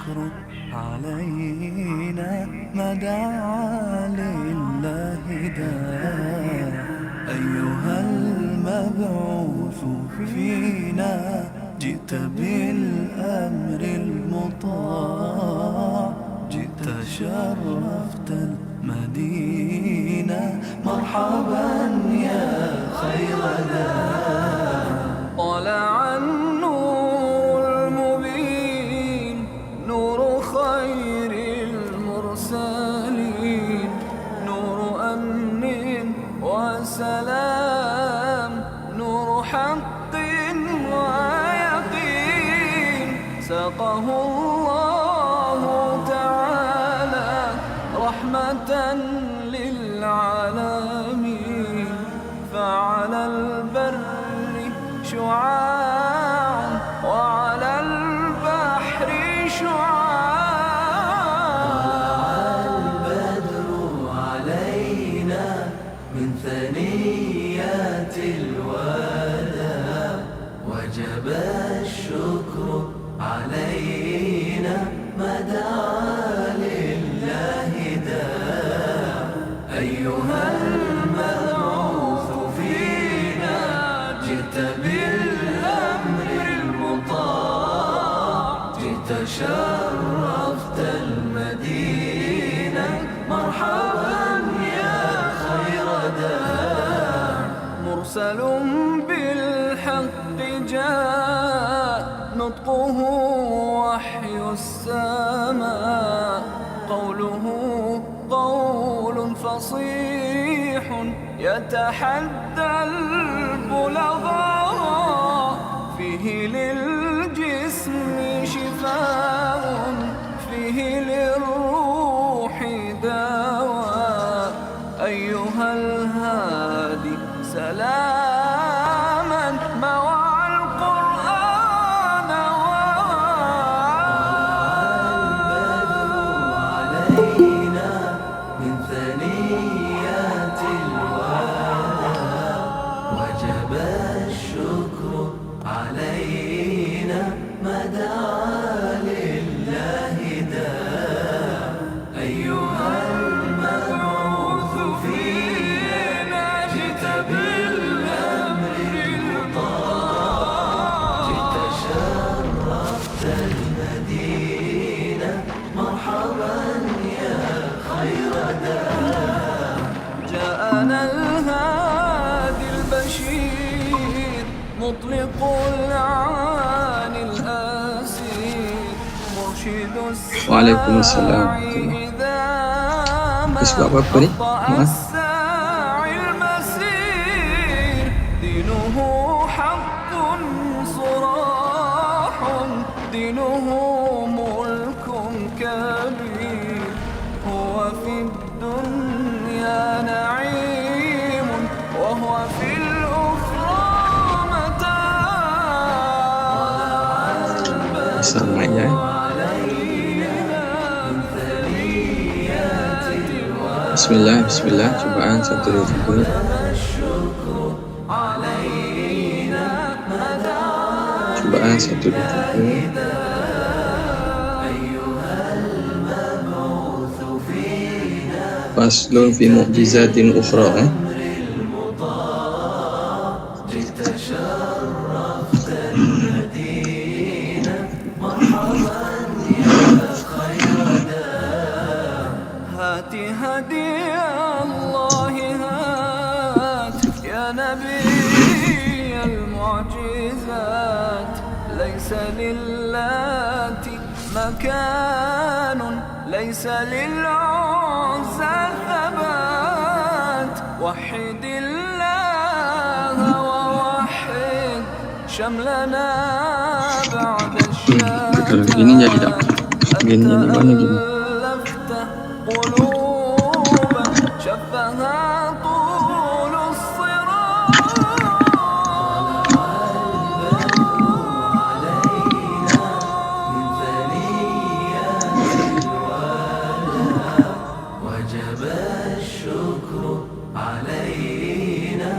الشكر علينا ما دعا لله داع. أيها المبعوث فينا جئت بالأمر المطاع، جئت شرفت المدينة، مرحبا يا خير داع. طلع النور المبين، نور خير المرسلين، نور أمن وسلام، نور حق ويقين. ساقه الله تعالى رحمة للعالمين، فعلى البر شعاع وعلى البحر شعاع. طلع البدر علينا من ثنيات الوداع، وجب الشكر علينا ما دعا لله داع. أيها المبعوث فينا جئت بالأمر المطاع، جئت شرفت المدينة، مرحبا يا خير داع. مرسل بالحق جاء، نطقه وحي السماء، قوله قول فصيح يتحدى البلغاء. فيه للجسم شفاء، فيه للروح دواء. أيها الهادي سلاما مع القرآن علينا من ثنيات الوداع، وجب الشكر علينا ما دعا لله داع. أيها المبعوث فينا جئت بالأمر المطاع، جئت شرفت المدينة، مرحبا يا خير داع. جاءنا الهادي البشير، مطلق العاني الأسير، مرشد وعليكم السلام ورحمة الله. إذا Sebab apa ni? الساعي المسير. دينه حق صراح، دينه ملك كبير. هو في الدنيا نعيم، وهو في الأخرى متاع. Assalamualaikum. Bismillah, bismillah. Cobaan 1, 2, 3. Cobaan 1, 2, 3. Faslun fi mu'jizatin ukhra. هات هدي الله هات يا نبي المعجزات. ليس للات مكان، ليس للعزى ثبات. وحد الله ووحد شملنا بعد Kalau gini jadi tak? Gini di mana gini? قلوبا شفها طول الصراط. وجب الشكر علينا.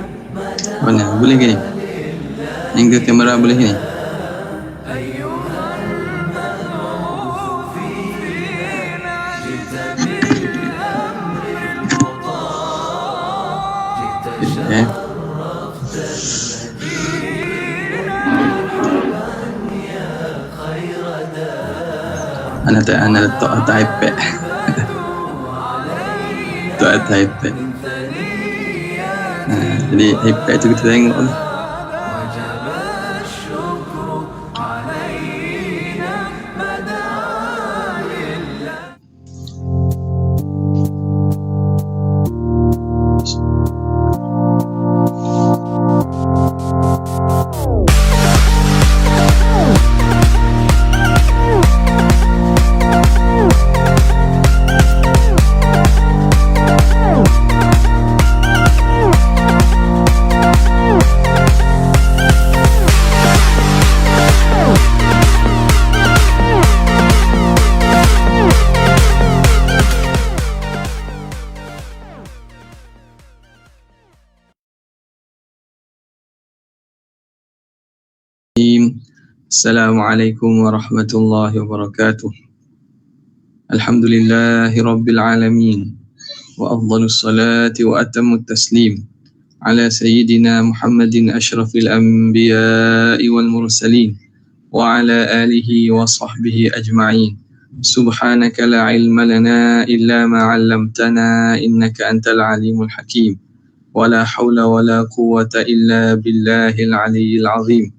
Mana? Boleh gini? Angle kamera boleh gini? أيها المبعوث Ana letak atas iPad. Letak atas iPad. Jadi iPad tu kita tengok lah. وجب الشكر علينا مدى لله. Assalamualaikum warahmatullahi wabarakatuh. Alhamdulillahi rabbil alamin. Wa afdhalus salati wa atammut taslim ala sayyidina Muhammadin asyrafil anbiya'i wal mursalin wa ala alihi wa sahbihi ajma'in. Subhanaka la ilma lana illa ma 'allamtana innaka antal alimul hakim. Wa la hawla wa la quwwata illa billahil aliyyil azim.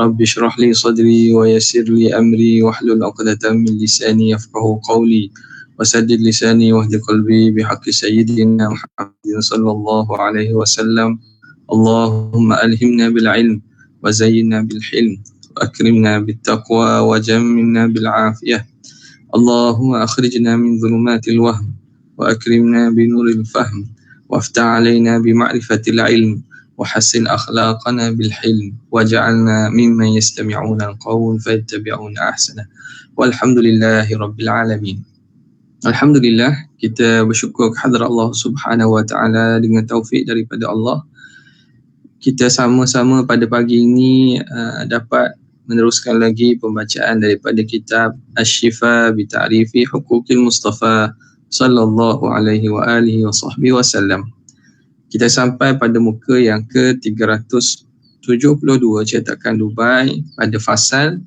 Rabbi shrah li sadri wa yassir li amri wahlul 'uqdatam min lisani yafqahu qawli wa saddid lisani wahdi qalbi bihaqqi sayyidina Muhammadin sallallahu alaihi wasallam. Allahumma alhimna bil ilm wa zayyinna bil hilm wa akrimna bit taqwa wa jammilna bil afiyah. Allahumma akhrijna min dhulumatil wahm wa akrimna bi nuril fahm waftah alaina bi ma'rifatil ilm وحسن أخلاقنا بالحلم وجعلنا ممن يستمعون القول فيتبعون أحسنه والحمد لله رب العالمين. Alhamdulillah, kita bersyukur kehadrat Allah Subhanahu wa taala dengan taufik daripada Allah. Kita sama-sama pada pagi ini dapat meneruskan lagi pembacaan daripada kitab Asy-Syifa bi Ta'rifi Huquqil Mustafa sallallahu alaihi wa alihi wa sahbihi wasallam. Kita sampai pada muka yang ke-372 cetakan Dubai pada fasal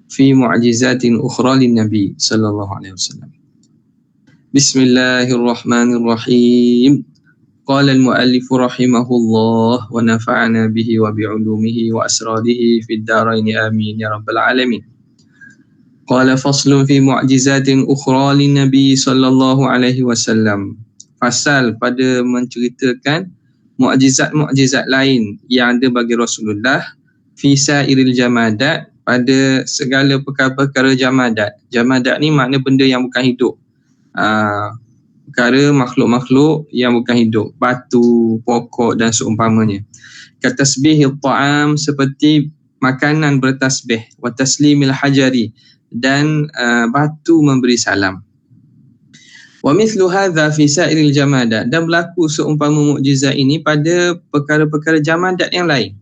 fi mu'jizatin ukhra lin Nabi sallallahu alaihi wasallam. Bismillahirrahmanirrahim. Qala al-muallif rahimahullah wa nafa'ana bihi wa bi'ulumihi wa asrarihi fid dharain amin ya rabbal alamin. Qala faslun fi mu'jizatin ukhra lin Nabi sallallahu alaihi wasallam. Fasal pada menceritakan mukjizat-mukjizat lain yang ada bagi Rasulullah fi sa'iril jamadat, pada segala perkara-perkara jamadat. Jamadat ni makna benda yang bukan hidup. Perkara makhluk-makhluk yang bukan hidup, batu, pokok dan seumpamanya. Katasbihil ta'am, seperti makanan bertasbih, wa taslimil hajari, dan batu memberi salam. Wa mithlu hadza fi sa'iril jamadat, dan berlaku seumpama mukjizat ini pada perkara-perkara jamadat yang lain.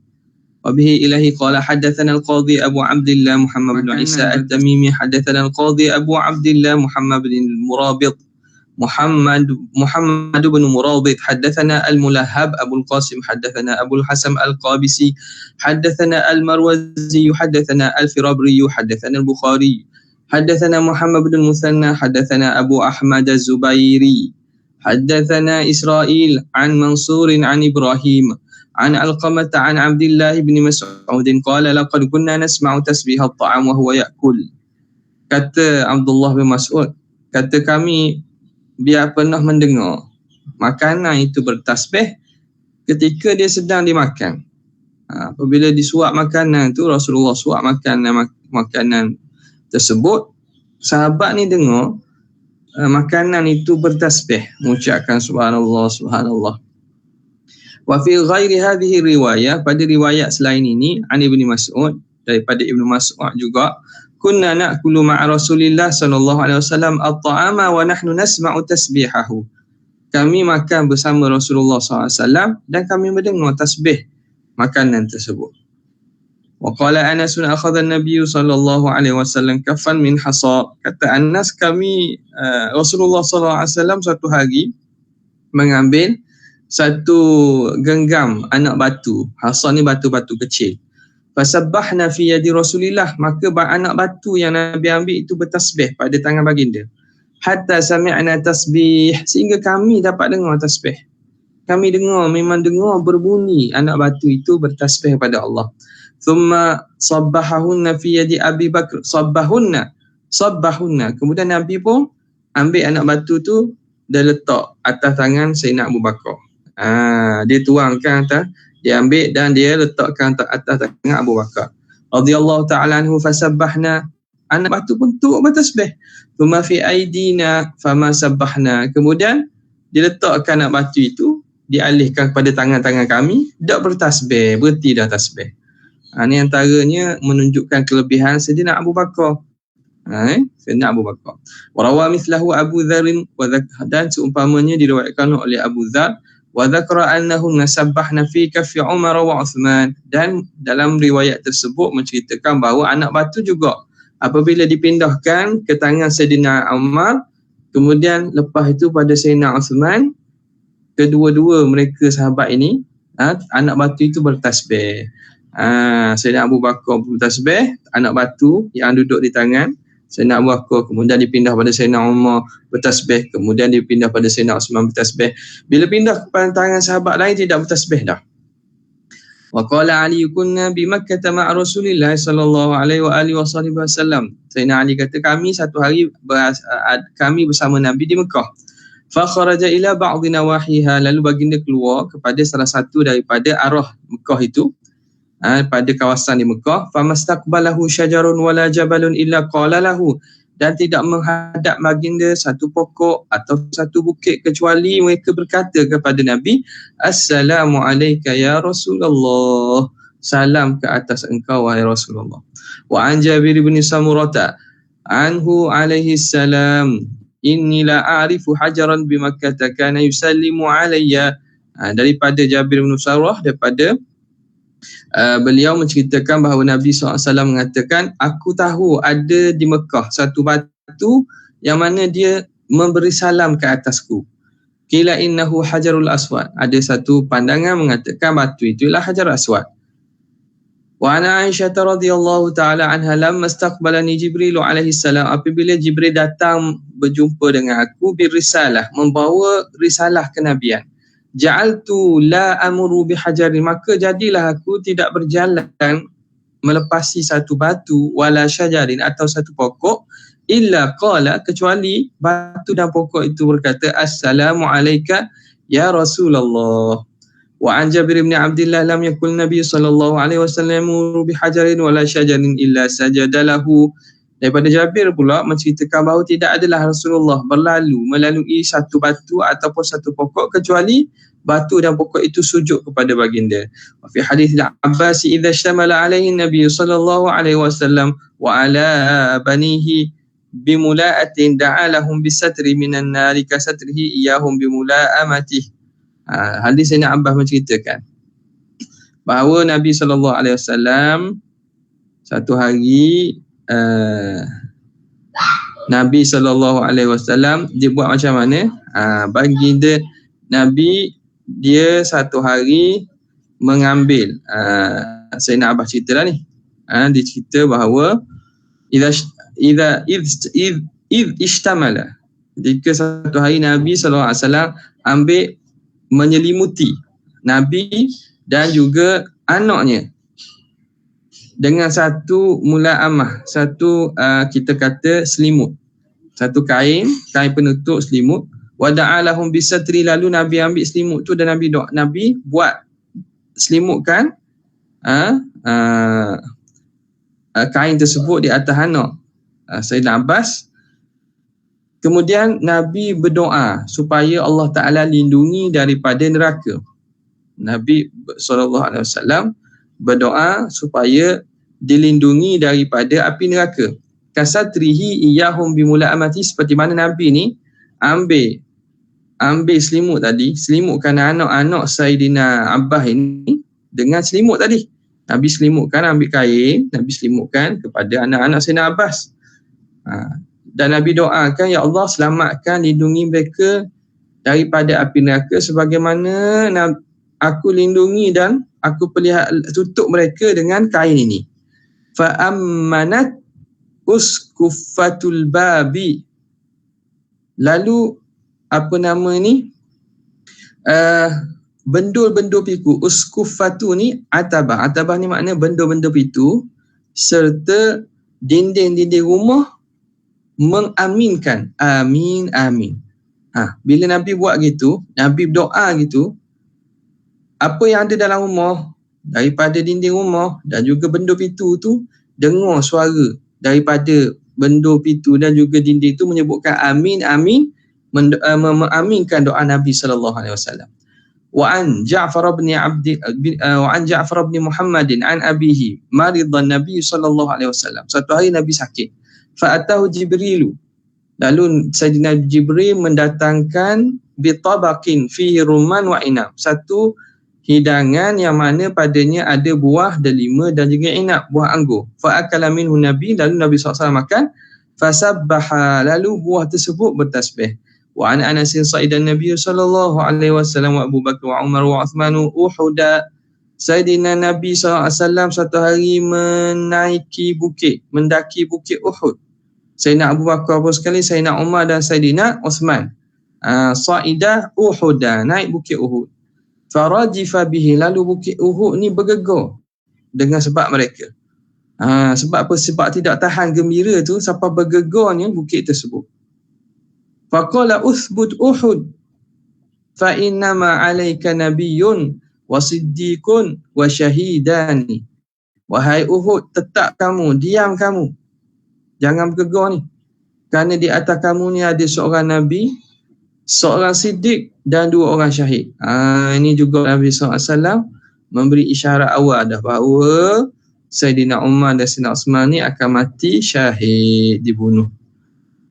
Wa bihi ilahi qala hadatsana al-qadhi Abu Abdullah Muhammad bin Isa at-Tamimi hadatsana al-qadhi Abu Abdullah Muhammad bin Murabit Muhammad bin Murabit hadatsana al-Mulahhab Abu al-Qasim hadatsana Abu al-Hasan al-Qabisi hadatsana al-Marwazi hadatsana al-Firabri hadatsana al-Bukhari حدثنا محمد بن المثنى حدثنا أبو أحمد الزبيري حدثنا إسرائيل عن منصور عن إبراهيم عن علقمة عن عبد الله بن مسعود قال لقد كنا نسمع تسبيح الطعام وهو يأكل. Kata Abdullah bin Mas'ud, kata kami biar pernah mendengar makanan itu bertasbih ketika dia sedang dimakan. Apabila disuap makanan tu, Rasulullah suap makanan tersebut, sahabat ni dengar makanan itu bertasbih, mengucapkan subhanallah subhanallah. Wa fi ghairi hadhihi riwayah, pada riwayat selain ini, an Ibnu Mas'ud, daripada Ibnu Mas'ud juga, kunna na'kulu ma'a Rasulillah sallallahu alaihi wasallam at-ta'ama wa nahnu nasma'u tasbihahu. Kami makan bersama Rasulullah sallallahu alaihi wasallam dan kami mendengar tasbih makanan tersebut. Wa qala Anas akhadha an-nabiy sallallahu alaihi wasallam kaffan min hasa. Kata Anas, kami Rasulullah sallallahu alaihi wasallam suatu hari mengambil satu genggam anak batu. Hasa ni batu-batu kecil. Fasabbahna fi yadi Rasulillah, maka anak batu yang Nabi ambil itu bertasbih pada tangan baginda. Hatta sami'na tasbih, sehingga kami dapat dengar tasbih. Kami dengar, memang dengar berbunyi anak batu itu bertasbih kepada Allah. Thumma sabbahahunna fi yadi Abi Bakr, sabbahunna. Kemudian Nabi pun ambil anak batu tu dan letak atas tangan Sayyidina Abu Bakar. Dia tuangkan atas, dia ambil dan dia letakkan atas tangan Abu Bakar. Radhiyallahu ta'ala anhu, fasabbahna, anak batu pun turut bertasbih. Thumma fi aidina fama sabbahna, kemudian diletakkan anak batu itu, dialihkan kepada tangan-tangan kami, tak bertasbih, berhenti dah tasbih. Ini antaranya menunjukkan kelebihan Sayyidina Abu Bakar. Sayyidina Abu Bakar. Warawa mithlahu Abu Dzar, dan seumpamanya diriwayatkan oleh Abu Dzar, wa dzakara annahu nasabbahna fi kaffi Umar wa Uthman, dan dalam riwayat tersebut menceritakan bahawa anak batu juga apabila dipindahkan ke tangan Sayyidina Umar, kemudian lepas itu pada Sayyidina Uthman, kedua-dua mereka sahabat ini, anak batu itu bertasbih. Sayyidina Abu Bakar bertasbih, anak batu yang duduk di tangan Sayyidina Abu Bakar, kemudian dipindah pada Sayyidina Umar bertasbih, kemudian dipindah pada Sayyidina Uthman bertasbih. Bila pindah kepada tangan sahabat lain tidak bertasbih dah. Wa qala Ali kunna bi Makkah ma'a Rasulillah sallallahu alaihi wa alihi wasallam. Sayyidina Ali kata, kami satu hari kami bersama Nabi di Mekah. Fa kharaja ila ba'd nawahiha, lalu baginda keluar kepada salah satu daripada arah Mekah itu, pada kawasan di Mekah. Famastaqbalahu syajarun wala jabalun illa qala lahu, dan tidak menghadap baginda satu pokok atau satu bukit kecuali mereka berkata kepada Nabi, Assalamu alayka ya Rasulullah, salam ke atas engkau wahai Rasulullah. Wa an Jabir bin Samurata anhu alaihi salam, inni la a'rifu hajaran bi Makkah kana yusallimu alayya. Daripada Jabir bin Samurah, daripada beliau menceritakan bahawa Nabi SAW mengatakan, aku tahu ada di Mekah satu batu yang mana dia memberi salam ke atasku. Qila innahu hajarul aswad, ada satu pandangan mengatakan batu itu ialah hajar aswad. Wa ana Aisyah radhiyallahu ta'ala anha lamma istaqbalani Jibril alaihi salam, apabila Jibril datang berjumpa dengan aku, birisalah, membawa risalah kenabian. Ja'altu la amuru bihajarin, maka jadilah aku tidak berjalan melepasi satu batu, wala syajarin, atau satu pokok, illa qala, kecuali batu dan pokok itu berkata, Assalamu alayka ya Rasulullah. Wa an Jabir bin Abdullah lam yakul Nabi sallallahu alaihi wasallam amuru bihajarin wala syajarin illa sajadalahu. Daripada Jabir pula menceritakan bahawa tidak adalah Rasulullah melalui satu batu ataupun satu pokok kecuali batu dan pokok itu sujud kepada baginda. Wa fi hadis Al-Abbas idza istamala alaihi Nabi sallallahu alaihi wasallam wa ala banihi bimula'atin da'alahum bisatri minan nari kasatrihi iyahum bimula'amatihi. Hadis ini Abbas menceritakan bahawa Nabi sallallahu alaihi wasallam satu hari Nabi SAW dia buat macam mana? Baginda Nabi, dia satu hari mengambil, Sayyidina Abbas cerita lah ni, dia cerita bahawa idza ishtamala, jika satu hari Nabi SAW ambil menyelimuti Nabi dan juga anaknya dengan satu mula'amah, satu kita kata selimut, satu kain penutup selimut. Wada'alahum bisatri, lalu Nabi ambil selimut tu dan Nabi buat selimutkan kain tersebut di atas anak Sayyidina Abbas. Kemudian Nabi berdoa supaya Allah Ta'ala lindungi daripada neraka. Nabi SAW berdoa supaya dilindungi daripada api neraka. Kasatrihi iyahum bimula'amati, seperti mana Nabi ni ambil selimut tadi, selimutkan anak-anak Sayyidina Abbas ini dengan selimut tadi. Nabi selimutkan, ambil kain, Nabi selimutkan kepada anak-anak Sayyidina Abbas. Dan Nabi doakan, ya Allah selamatkan, lindungi mereka daripada api neraka sebagaimana aku lindungi dan aku tutup mereka dengan kain ini. Fa ammanat uskuffatul babi. Lalu bendul-bendul pintu. Uskuffatu ni atabah. Atabah ni makna bendul-bendul pintu serta dinding-dinding rumah mengaminkan. Amin, amin. Bila Nabi buat gitu, Nabi berdoa gitu, apa yang ada dalam rumah, daripada dinding rumah dan juga bendul pintu tu, dengar suara daripada bendul pintu dan juga dinding tu menyebutkan amin, amin, mengaminkan doa Nabi sallallahu alaihi wasallam. Wa an Ja'far bin Muhammadin an abihi maridan Nabi sallallahu alaihi wasallam. Satu hari Nabi sakit. Fa atahu Jibrilu. Lalu Sayyidina Jibril mendatangkan bitabaqin fihi rumman wa inab. Satu hidangan yang mana padanya ada buah delima dan juga inab, buah anggur. Fa akala minhu Nabi, lalu Nabi SAW makan. Fasabbaha, lalu buah tersebut bertasbih. Wa an Anas sa'idan Nabi sallallahu alaihi wasallam wa Abu Bakar wa Umar wa Uthman Uhuda. Sayyidina Nabi SAW satu hari mendaki bukit Uhud. Sayyidina Abu Bakar pun sekali, Sayyidina Umar dan Sayyidina Uthman. Sa'idah Uhuda, naik bukit Uhud. Farajifa bihi, lalu bukit Uhud ni bergegar dengan sebab mereka. Sebab apa? Sebab tidak tahan gembira tu sampai bergegarnya bukit tersebut. Faqala uthbut Uhud fa innama alayka nabiyyun wa siddiqun wa syahidani. Wahai Uhud, tetap kamu, diam kamu, jangan bergegar ni, kerana di atas kamu ni ada seorang nabi, seorang siddiq dan dua orang syahid. Ini juga Nabi SAW memberi isyarat awal dah bahawa Sayyidina Umar dan Sayyidina Uthman ni akan mati syahid, dibunuh.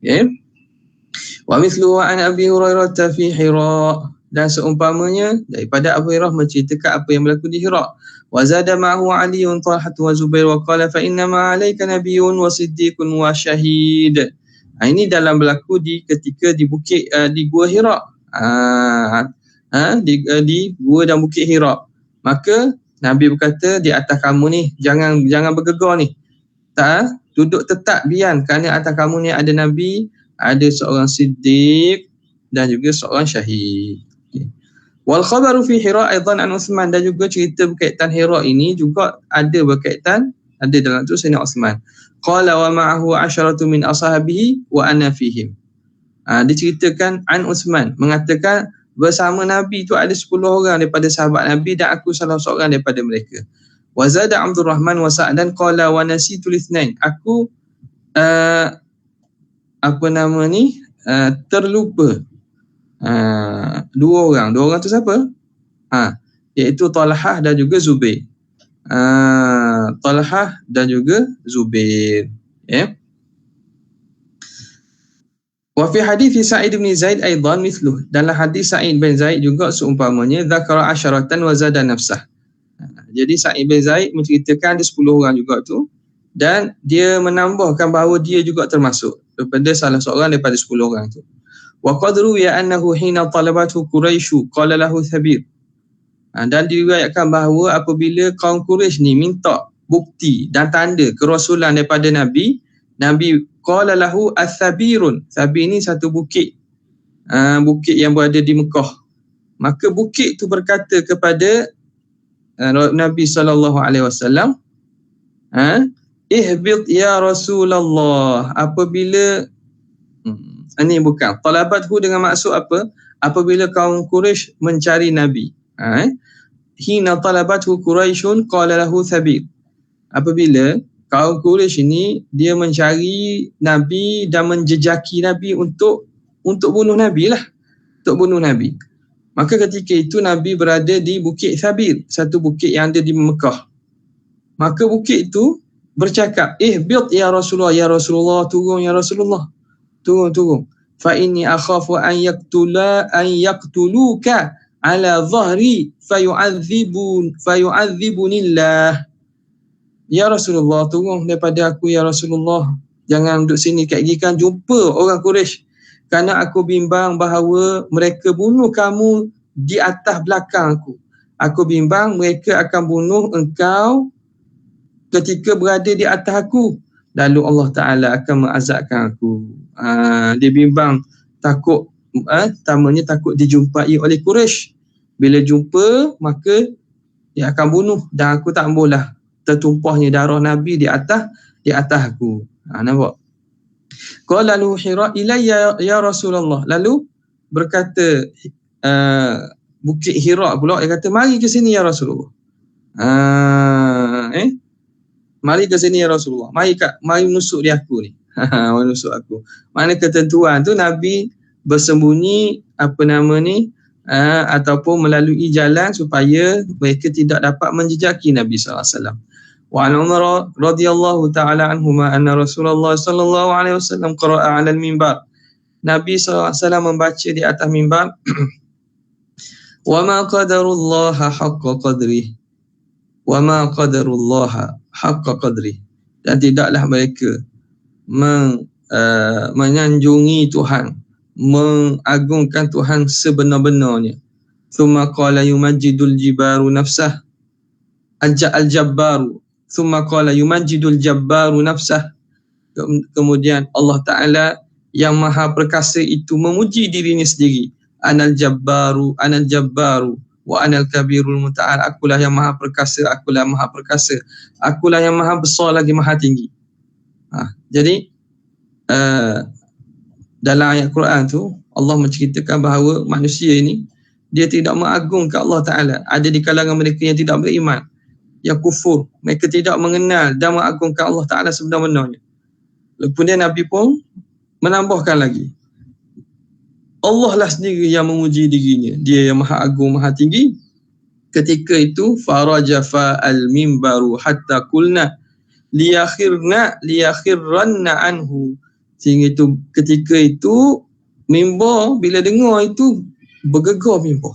Okay. Wa mithlu wa an Abi Hurairah fi Hira, dan seumpamanya daripada Abu Hurairah menceritakan apa yang berlaku di Hira. Wa zada ma'hu Ali wa Talhah wa Zubair wa qala fa inna ma 'alaika nabiyyun wa siddiqun wa syahid. Ini dalam berlaku ketika di bukit di Gua Hira. Di Gua dan Bukit Hira. Maka Nabi berkata, di atas kamu ni jangan bergegar ni. Duduk tetap diam, kerana atas kamu ni ada Nabi, ada seorang siddiq dan juga seorang syahid. Wal khabaru fi Hira aidan an Uthman, dan juga cerita berkaitan Hira ini juga ada dalam tu Sayyidina Uthman. Qala wa ma'ahu 'asharatu min ashabihi wa ana fihim. Diceritakan an Uthman mengatakan bersama Nabi tu ada 10 orang daripada sahabat Nabi dan aku salah seorang daripada mereka. Wa zada Abdul Rahman wa Sa'dan qala wa nasitu lithnain. Aku terlupa dua orang tu siapa? Iaitu Talhah dan juga Zubair. Talhah dan juga Zubair. Wa fi hadis Sa'id bin Zaid aidan mithluh. Dalam hadis Sa'id bin Zaid juga seumpamanya, dzakara asharatan wa zada nafsah. Jadi Sa'id bin Zaid menceritakan ada 10 orang juga tu, dan dia menambahkan bahawa dia juga termasuk daripada salah seorang daripada 10 orang tu. Wa qad ruwiya annahu hina talabathu Quraisy qala lahu Thabir. Dan diriwayatkan bahawa apabila kaum Quraisy ni minta bukti dan tanda kerasulan daripada Nabi qala lahu Athabirun. Thabir ni satu bukit yang berada di Mekah. Maka bukit tu berkata kepada Nabi sallallahu alaihi wasallam, ihbit ya Rasulullah. Apabila ini bukan talabathu dengan maksud apa? Apabila kaum Quraisy mencari Nabi. Hina talabathu Quraisyun qala lahu Thabir. Apabila kaum Quraisy ini dia mencari Nabi dan menjejaki Nabi untuk bunuh Nabi lah. Untuk bunuh Nabi. Maka ketika itu Nabi berada di Bukit Thabir, satu bukit yang ada di Mekah. Maka bukit itu bercakap, ihbit ya Rasulullah, turun ya Rasulullah. Turun. Fa inni akhafu an yaqtuluka ala dhahri fayu'adzibunillah. Ya Rasulullah, turun daripada aku ya Rasulullah. Jangan duduk sini kat gigi kan jumpa orang Quraisy. kerana aku bimbang bahawa mereka bunuh kamu di atas belakang aku. Aku bimbang mereka akan bunuh engkau ketika berada di atas aku. Lalu Allah Ta'ala akan mengazabkan aku. Dia bimbang, takut, pertamanya takut dijumpai oleh Quraisy. Bila jumpa, maka dia akan bunuh dan aku tak boleh tertumpahnya darah Nabi di atas aku. Nampak? Qala lahu Hira ilayya ya Rasulullah. Lalu berkata Bukit Hira pula, dia kata mari ke sini ya Rasulullah. Mari ke sini ya Rasulullah. Mari nusuk dia aku ni. Mari nusuk aku. Mana ketentuan tu Nabi bersembunyi ataupun melalui jalan supaya mereka tidak dapat menjejaki Nabi SAW. Wa an Umar radhiyallahu ta'ala anhuma anna Rasulullah sallallahu alaihi wasallam qara'a 'ala al-minbar. Nabi SAW membaca di atas mimbar wa ma qadarullaha haqqa qadrihi wa ma qadarullaha haqqa qadrihi, dan tidaklah mereka menyanjungi Tuhan, mengagungkan Tuhan sebenar-benarnya. Thumma qala yumajjidul jibaru nafsah al-jabbaru thumma qala yumajjidul jabbaru nafsah. Kemudian Allah Ta'ala yang maha perkasa itu memuji dirinya sendiri. Anal jabbaru wa anal kabirul muta'al. Akulah yang maha perkasa, akulah maha perkasa, akulah yang maha besar lagi maha tinggi. Jadi dalam ayat Quran tu Allah menceritakan bahawa manusia ini dia tidak mengagungkan Allah Ta'ala. Ada di kalangan mereka yang tidak beriman, yang kufur, mereka tidak mengenal dan mengagungkan Allah Ta'ala sebenar-benarnya. Kemudian Nabi pun menambahkan lagi, Allah lah sendiri yang memuji dirinya, dia yang maha agung, maha tinggi. Ketika itu farajafa al-mimbaru hatta kulna liyakhirranna anhu. Sehingga itu ketika itu mimbar bila dengar itu bergegar mimbar,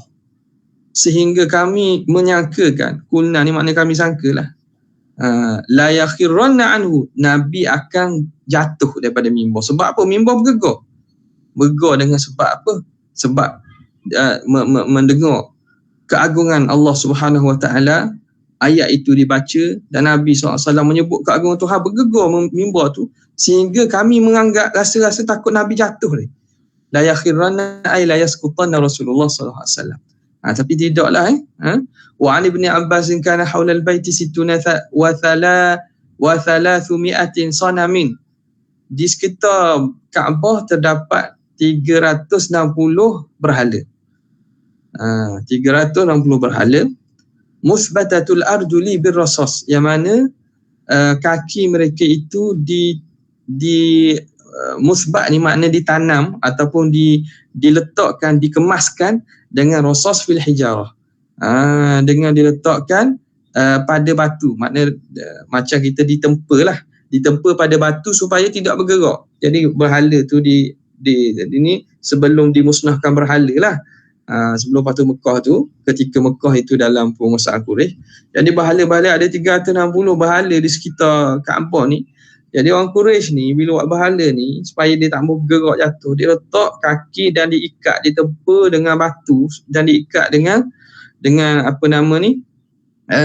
sehingga kami menyangkakan, kulna ni maknanya kami sangkalah, la yakhirranna anhu, Nabi akan jatuh daripada mimbar. Sebab apa? Mimbar bergegar dengan sebab apa? Sebab mendengar keagungan Allah Subhanahu Wa Taala. Ayat itu dibaca dan Nabi SAW menyebut keagungan Tuhan, bergegar mimbar tu sehingga kami menganggap, rasa takut Nabi jatuh ni. La yakhirranna ay la yasqutanna Rasulullah SAW. Tapi tidaklah. Wa an ibn Abbas kana hawla al-baiti sittuna wa 300 sanamin. Di sekitar Kaabah terdapat 360 berhala. 360 berhala. Musbatatul arjuli birrasas, yang mana kaki mereka itu di musbat ni makna ditanam ataupun diletakkan, dikemaskan dengan rasas fil hijarah. Dengan diletakkan pada batu, makna macam kita ditempa pada batu supaya tidak bergerak. Jadi berhala tu ini sebelum dimusnahkan berhala lah. Sebelum Fathu Mekah tu, ketika Mekah itu dalam penguasaan Quraisy. Jadi berhala-berhala ada 360 berhala di sekitar Kaabah ni. Jadi orang Quraisy ni bila buat berhala ni supaya dia tak mau bergerak jatuh, dia letak kaki dan diikat, ditempa dengan batu dan diikat dengan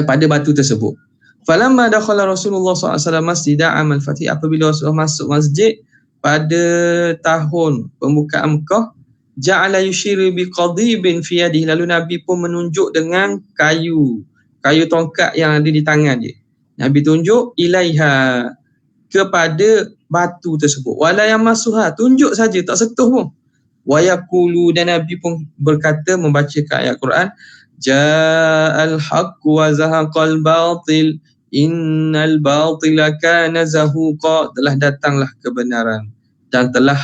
pada batu tersebut. Falamma dakhala Rasulullah SAW masjid amal fatih, apabila Rasulullah masuk masjid pada tahun pembukaan Mekah, ja'ala yushiru biqadibin fi yadihi, lalu Nabi pun menunjuk dengan kayu tongkat yang ada di tangan dia. Nabi tunjuk ilaiha, kepada batu tersebut. Wala yamassuha, tunjuk saja, tak sentuh pun. Wa yaqulu, dan Nabi pun berkata, membacakan ayat Quran, ja'al haqqu wa zahaqal batil innal batila kana zahuqa, telah datanglah kebenaran dan telah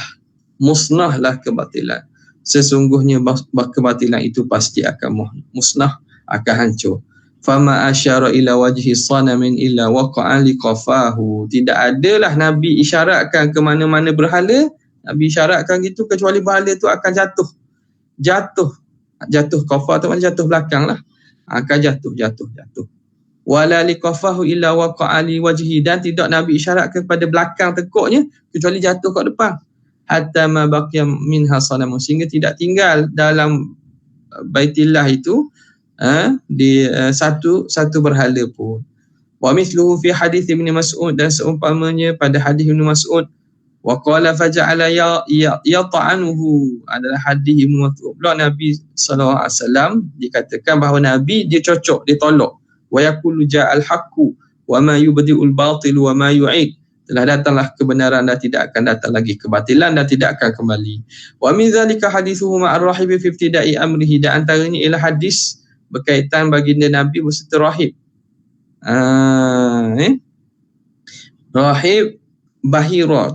musnahlah kebatilan. Sesungguhnya kebatilan itu pasti akan musnah, akan hancur. Fama asyara ila wajhi sanamin illa waqa'a liqafahu, tidak adalah Nabi isyaratkan ke mana-mana berhala, Nabi isyaratkan gitu, kecuali berhala tu akan jatuh qafah tu maknanya jatuh belakang lah, akan jatuh. Wala liqafahu illa waqa'a li wajhi, dan tidak Nabi isyaratkan kepada belakang tekuknya kecuali jatuh kat depan. hatta ma baqiya minha sanamun, sehingga tidak tinggal dalam Baitillah itu di satu berhala pun. Wa mithluhu fi hadis Ibn Mas'ud, dan seumpamanya pada hadis Ibn Mas'ud. Wa qala faja'ala yata'anuhu, adalah hadis Ibn Mas'ud. Nabi SAW dikatakan bahawa Nabi dia cocok, dia tolak. Wa yaqulu ja'al haqqu wa ma yubdi'ul batil wa ma yu'id, telah datanglah kebenaran dan tidak akan datang lagi kebatilan dan tidak akan kembali. Wa min zalika hadithuhu ma'ar rahibi fi ibtida'i amrihi, dan antaranya ialah hadis berkaitan baginda Nabi berserta rahib. Rahib Bahira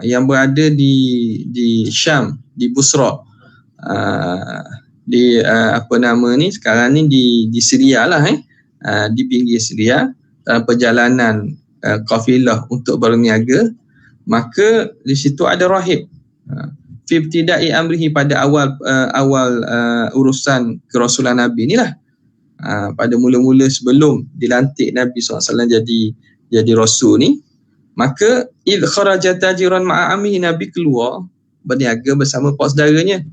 yang berada di Syam, di Busra, di apa nama ni sekarang ni di Syria lah, di pinggir Syria, dalam perjalanan kafilah untuk berniaga. Maka di situ ada rahib fi ibtida'i amrihi, pada awal urusan kerasulan Nabi ni lah, pada mula-mula sebelum dilantik Nabi SAW jadi rasul ni. Maka id kharaja tajiran ma'a ammihi, Nabi keluar berniaga bersama pak saudaranya,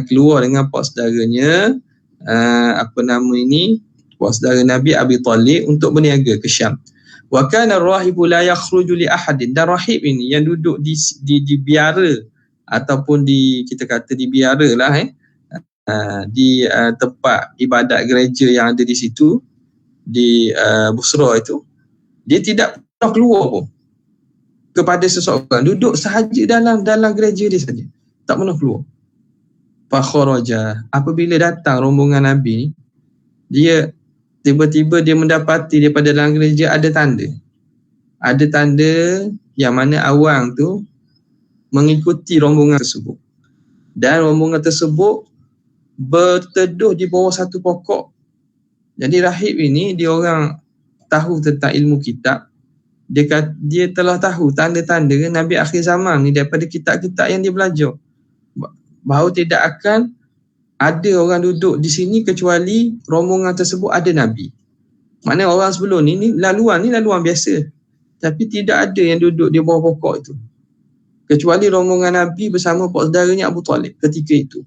keluar dengan pak saudaranya, apa nama ini, pak saudara Nabi Abi Talib, untuk berniaga ke Syam. Wa kana ar-rahibu la yakhruju li ahadin, dan rahib ini yang duduk di biara, ataupun kita kata di biara lah, di tempat ibadat gereja yang ada di situ, di Busra itu, dia tidak pernah keluar pun kepada seseorang, duduk sahaja dalam gereja dia saja, tak pernah keluar. Fa kharaja, apabila datang rombongan Nabi ni, dia tiba-tiba dia mendapati daripada dalam gereja ada tanda yang mana awang tu mengikuti rombongan tersebut, dan rombongan tersebut berteduh di bawah satu pokok. Jadi rahib ini, dia orang tahu tentang ilmu kitab, dia telah tahu tanda-tanda Nabi akhir zaman ni daripada kitab-kitab yang dia belajar, bahawa tidak akan ada orang duduk di sini kecuali rombongan tersebut ada Nabi. Maknanya orang sebelum ni laluan biasa, tapi tidak ada yang duduk di bawah pokok itu kecuali rombongan Nabi bersama pak saudaranya Abu Talib ketika itu.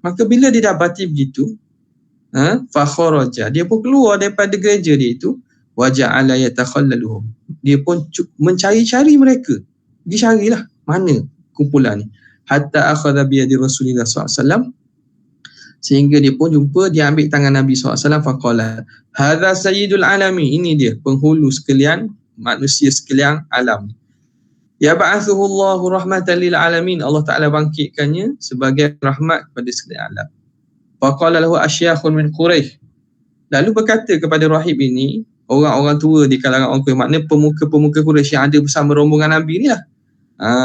Maka bila dia dapati begitu, fa kharaja, dia pun keluar daripada gereja dia itu, wa ja'ala yatakhallaluhum, dia pun mencari-cari mereka, dia carilah mana kumpulan ni, hatta akhadha bi yadi Rasulillah SAW, sehingga dia pun jumpa, dia ambil tangan Nabi SAW, faqala hadza sayyidul alamin, ini dia penghulu sekalian manusia sekalian alam. Ya ba'athuhu Allahu rahmatan lil alamin, Allah Ta'ala bangkitkannya sebagai rahmat kepada sekalian alam. Faqala lahu asyakhun min Quraisy, lalu berkata kepada rahib ini orang-orang tua di kalangan orang Quraisy, maknanya pemuka-pemuka Quraisy yang ada bersama rombongan Nabi ni lah,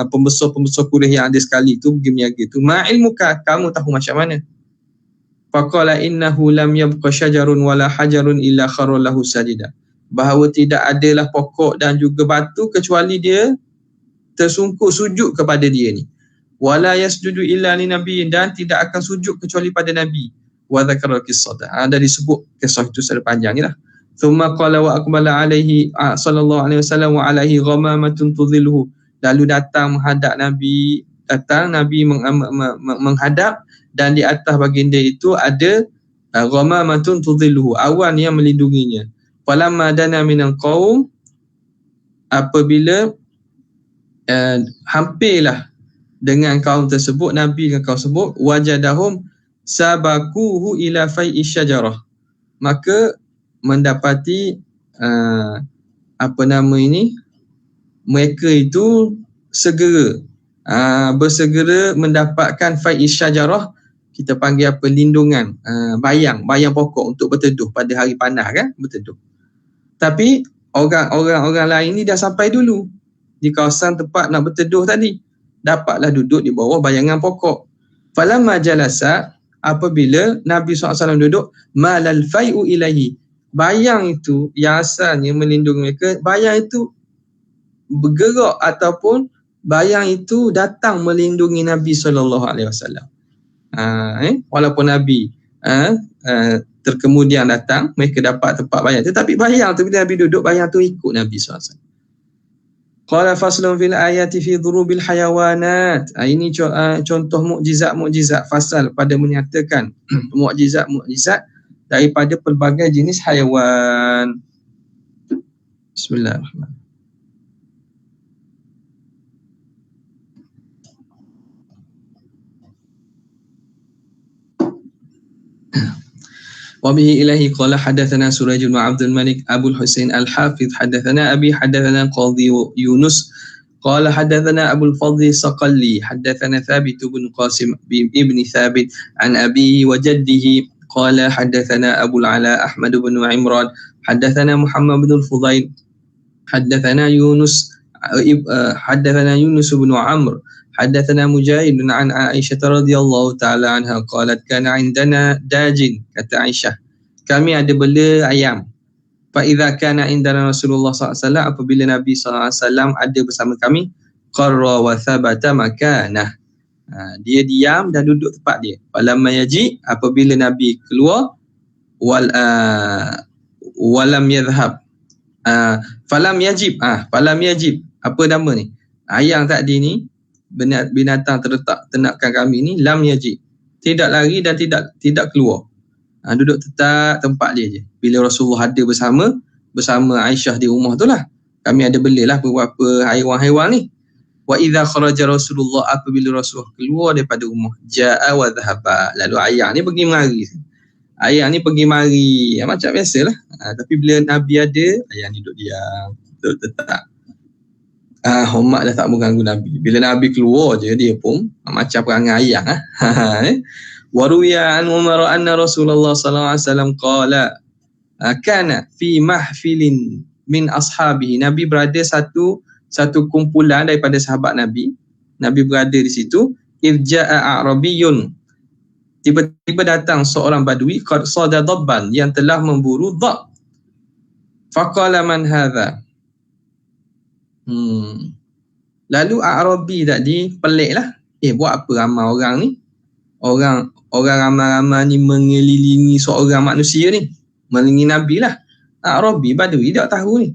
pembesar-pembesar Quraisy yang ada sekali tu pergi berniaga tu. Ma ilmuka, kamu tahu macam mana? Faqala innahu lam yabqa syajarun wala hajarun illa kharra lahu sajida, bahawa tidak adalah pokok dan juga batu kecuali dia tersungkur sujud kepada dia ni. Wala yasjudu illa li nabiyyin, dan tidak akan sujud kecuali pada Nabi. Wa dzakara qissata, ada disebut kisah itu secara panjang ni lah. Thumma qala wa aqbala alaihi sallallahu alaihi wasallam wa alaihi ghamamatun tudhilluhu, lalu datang menghadap Nabi, menghadap, dan di atas baginda itu ada ghamamatun tudhilluhu, awan yang melindunginya. Falamma dana minal qaum, apabila hampirlah dengan kaum tersebut, Nabi dengan kaum tersebut, wajadahum sabakuhu ila fai'i syajarah, maka mendapati mereka itu bersegera mendapatkan fai'i syajarah, kita panggil lindungan, bayang pokok untuk berteduh pada hari panas kan, berteduh. Tapi orang lain ni dah sampai dulu di kawasan tempat nak berteduh tadi, dapatlah duduk di bawah bayangan pokok. Falamma jalasa, apabila Nabi SAW duduk, malal fai'u ilahi, bayang itu yang asalnya melindungi mereka, bayang itu bergerak ataupun bayang itu datang melindungi Nabi SAW. Walaupun Nabi terkemudian datang, mereka dapat tempat bayang, tetapi bayang tu bila Nabi duduk, bayang tu ikut Nabi SAW. Qala faslun fil ayati fi dhurubil hayawanat. Ini contoh mukjizat-mukjizat, fasal pada menyatakan mukjizat-mukjizat daripada pelbagai jenis haiwan. Bismillahirrahmanirrahim. وبه إليه قال حدثنا سراج بن عبد الملك أبو الحسين الحافظ حدثنا أبي حدثنا قاضي يونس قال حدثنا أبو الفضل الصقلي حدثنا ثابت بن قاسم ابن ثابت عن أبيه وجده قال حدثنا أبو العلاء أحمد بن عمران حدثنا محمد بن الفضيل حدثنا يونس بن عمرو حدثنا مجاهد عن عائشة رضي الله تعالى عنها قالت كان عندنا داج, kata Aisyah, kami ada bela ayam. فإذا كان عندنا رسول الله صلى الله عليه وسلم, apabila Nabi SAW ada bersama kami, qarra wa thabata makanah, dia diam dan duduk tempat dia. Falamma yaji, apabila Nabi keluar, walam yadhhab, falam yajib, apa nama ni, ayam tadi ni, binatang terletak ternakan kami ni, lam yajib, tidak lari dan tidak keluar, duduk tetap tempat dia je. Bila Rasulullah ada bersama Aisyah di rumah tu lah, kami ada belilah beberapa haiwan-haiwan ni. Wa idza kharaja Rasulullah, apabila Rasulullah keluar daripada rumah, jaa wa dhahaba, lalu ayam ni pergi mari, macam biasalah. Tapi bila Nabi ada, ayam ni duduk diam, duduk tetap. Hormat dah tak mengganggu Nabi. Bila Nabi keluar je, dia pun macam perangai ayam. Wa ruwiya an Umar anna Rasulullah sallallahu alaihi wasallam qala kana fi mahfilin min ashabihi. Nabi berada satu kumpulan daripada sahabat Nabi. Nabi berada di situ. Irja'a a'rabiyun, tiba-tiba datang seorang badui, qad sada dabban, yang telah memburu dhab. Faqala man hadha. Lalu Arabi tadi peliklah, buat apa ramai orang ni? Orang ramai-ramai ni mengelilingi seorang manusia ni, mengelilingi Nabi lah. Arabi badui tak tahu ni.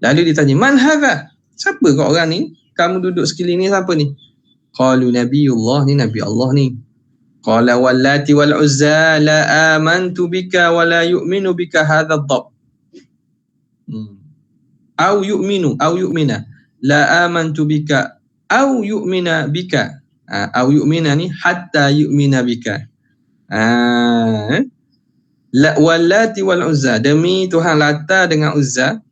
Lalu dia tanya, man hadha? Siapa kau orang ni? Kamu duduk sekeliling ni, siapa ni? Qalu nabiyullah, ni Nabi Allah ni. Qala wallati wal uzza la amantu bika wa la yu'minu bika hadha ad-dhab. Au yu'mina la amantu bika au yu'mina bika, au yu'mina ni hatta yu'mina bika. La wallati wal uzza, demi Tuhan Lata dengan Uzza,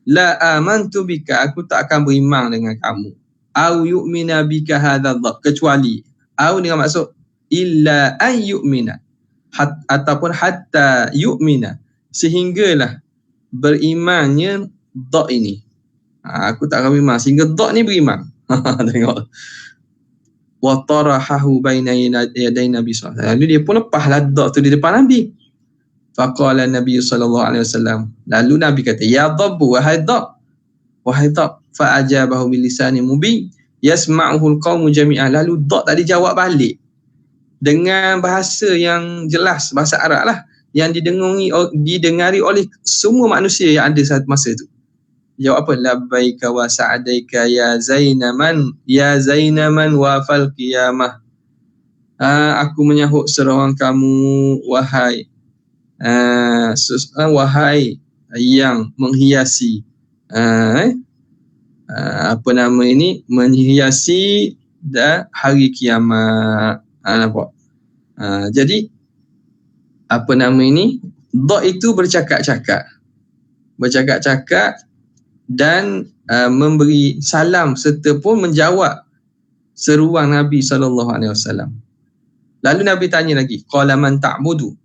la amantu bika, aku tak akan beriman dengan kamu. Au yu'mina bika hadha dhab, kecuali, au dengan maksud illa an yu'mina, ataupun hatta yu'mina, sehinggalah berimannya dhab ini. Aku tak akan beriman sehingga dhab ni beriman. Tengok. Wa tarahahu baina yaday Nabi sallallahu alaihi wasallam. Lalu dia pun lepaslah dhab tu di depan Nabi. Faqala Nabi sallallahu alaihi wasallam, lalu Nabi kata, ya dhabu, wahai dhab, fa ajabahu bil lisani mubin yasma'uhu al-qaumu jami'an. Lalu dhab tadi jawab balik dengan bahasa yang jelas, bahasa Arab lah, yang didengari oleh semua manusia yang ada saat masa itu. Jawab apa? Labbaika wa sa'adaika ya Zainaman wa fal qiyamah. Aku menyahut seruan kamu, wahai yang menghiasi menghiasi dah hari kiamat. Nampak? Jadi dhab itu bercakap-cakap dan memberi salam serta pun menjawab seruan Nabi SAW. Lalu Nabi tanya lagi, qala man ta'budu,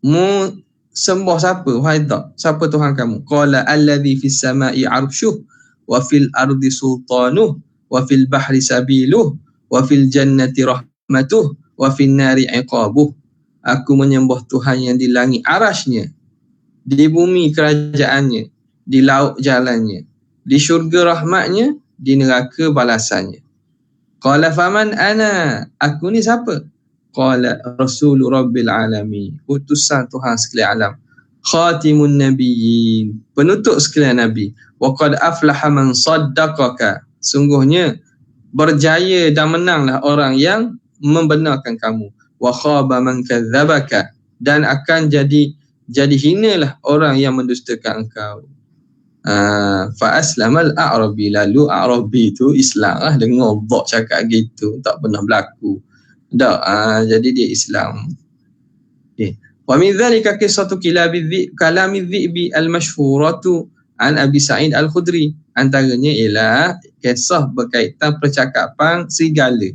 mu sembah siapa wahai dhab, siapa Tuhan kamu? Qala alladhi fis sama'i arshuh wa fil ardi sultanuh wa fil bahri sabiluh wa fil jannati rahmatuh wa fil nari iqabuh. Aku menyembah Tuhan yang di langit arasnya, di bumi kerajaannya, di laut jalannya, di syurga rahmatnya, di neraka balasannya. Qala faman ana, aku ni siapa? Qala rasulu rabbil alamin, utusan Tuhan sekalian alam. khatimun nabiyyin, penutup sekalian nabi. Wa qad aflaha man saddaqaka, sungguhnya berjaya dan menanglah orang yang membenarkan kamu. Wa khaba man kadzdzabaka, dan akan jadi hinalah orang yang mendustakan engkau. Fa aslamal a'rabi, lalu a'rabi itu Islam lah, dengar bok cakap gitu, tak pernah berlaku dak. Jadi dia Islam. Okay. Wa min dzalika qissatu kalami dhi'bi al-mashhuratu an Abi Sa'id Al-Khudri, antaranya ialah kisah berkaitan percakapan serigala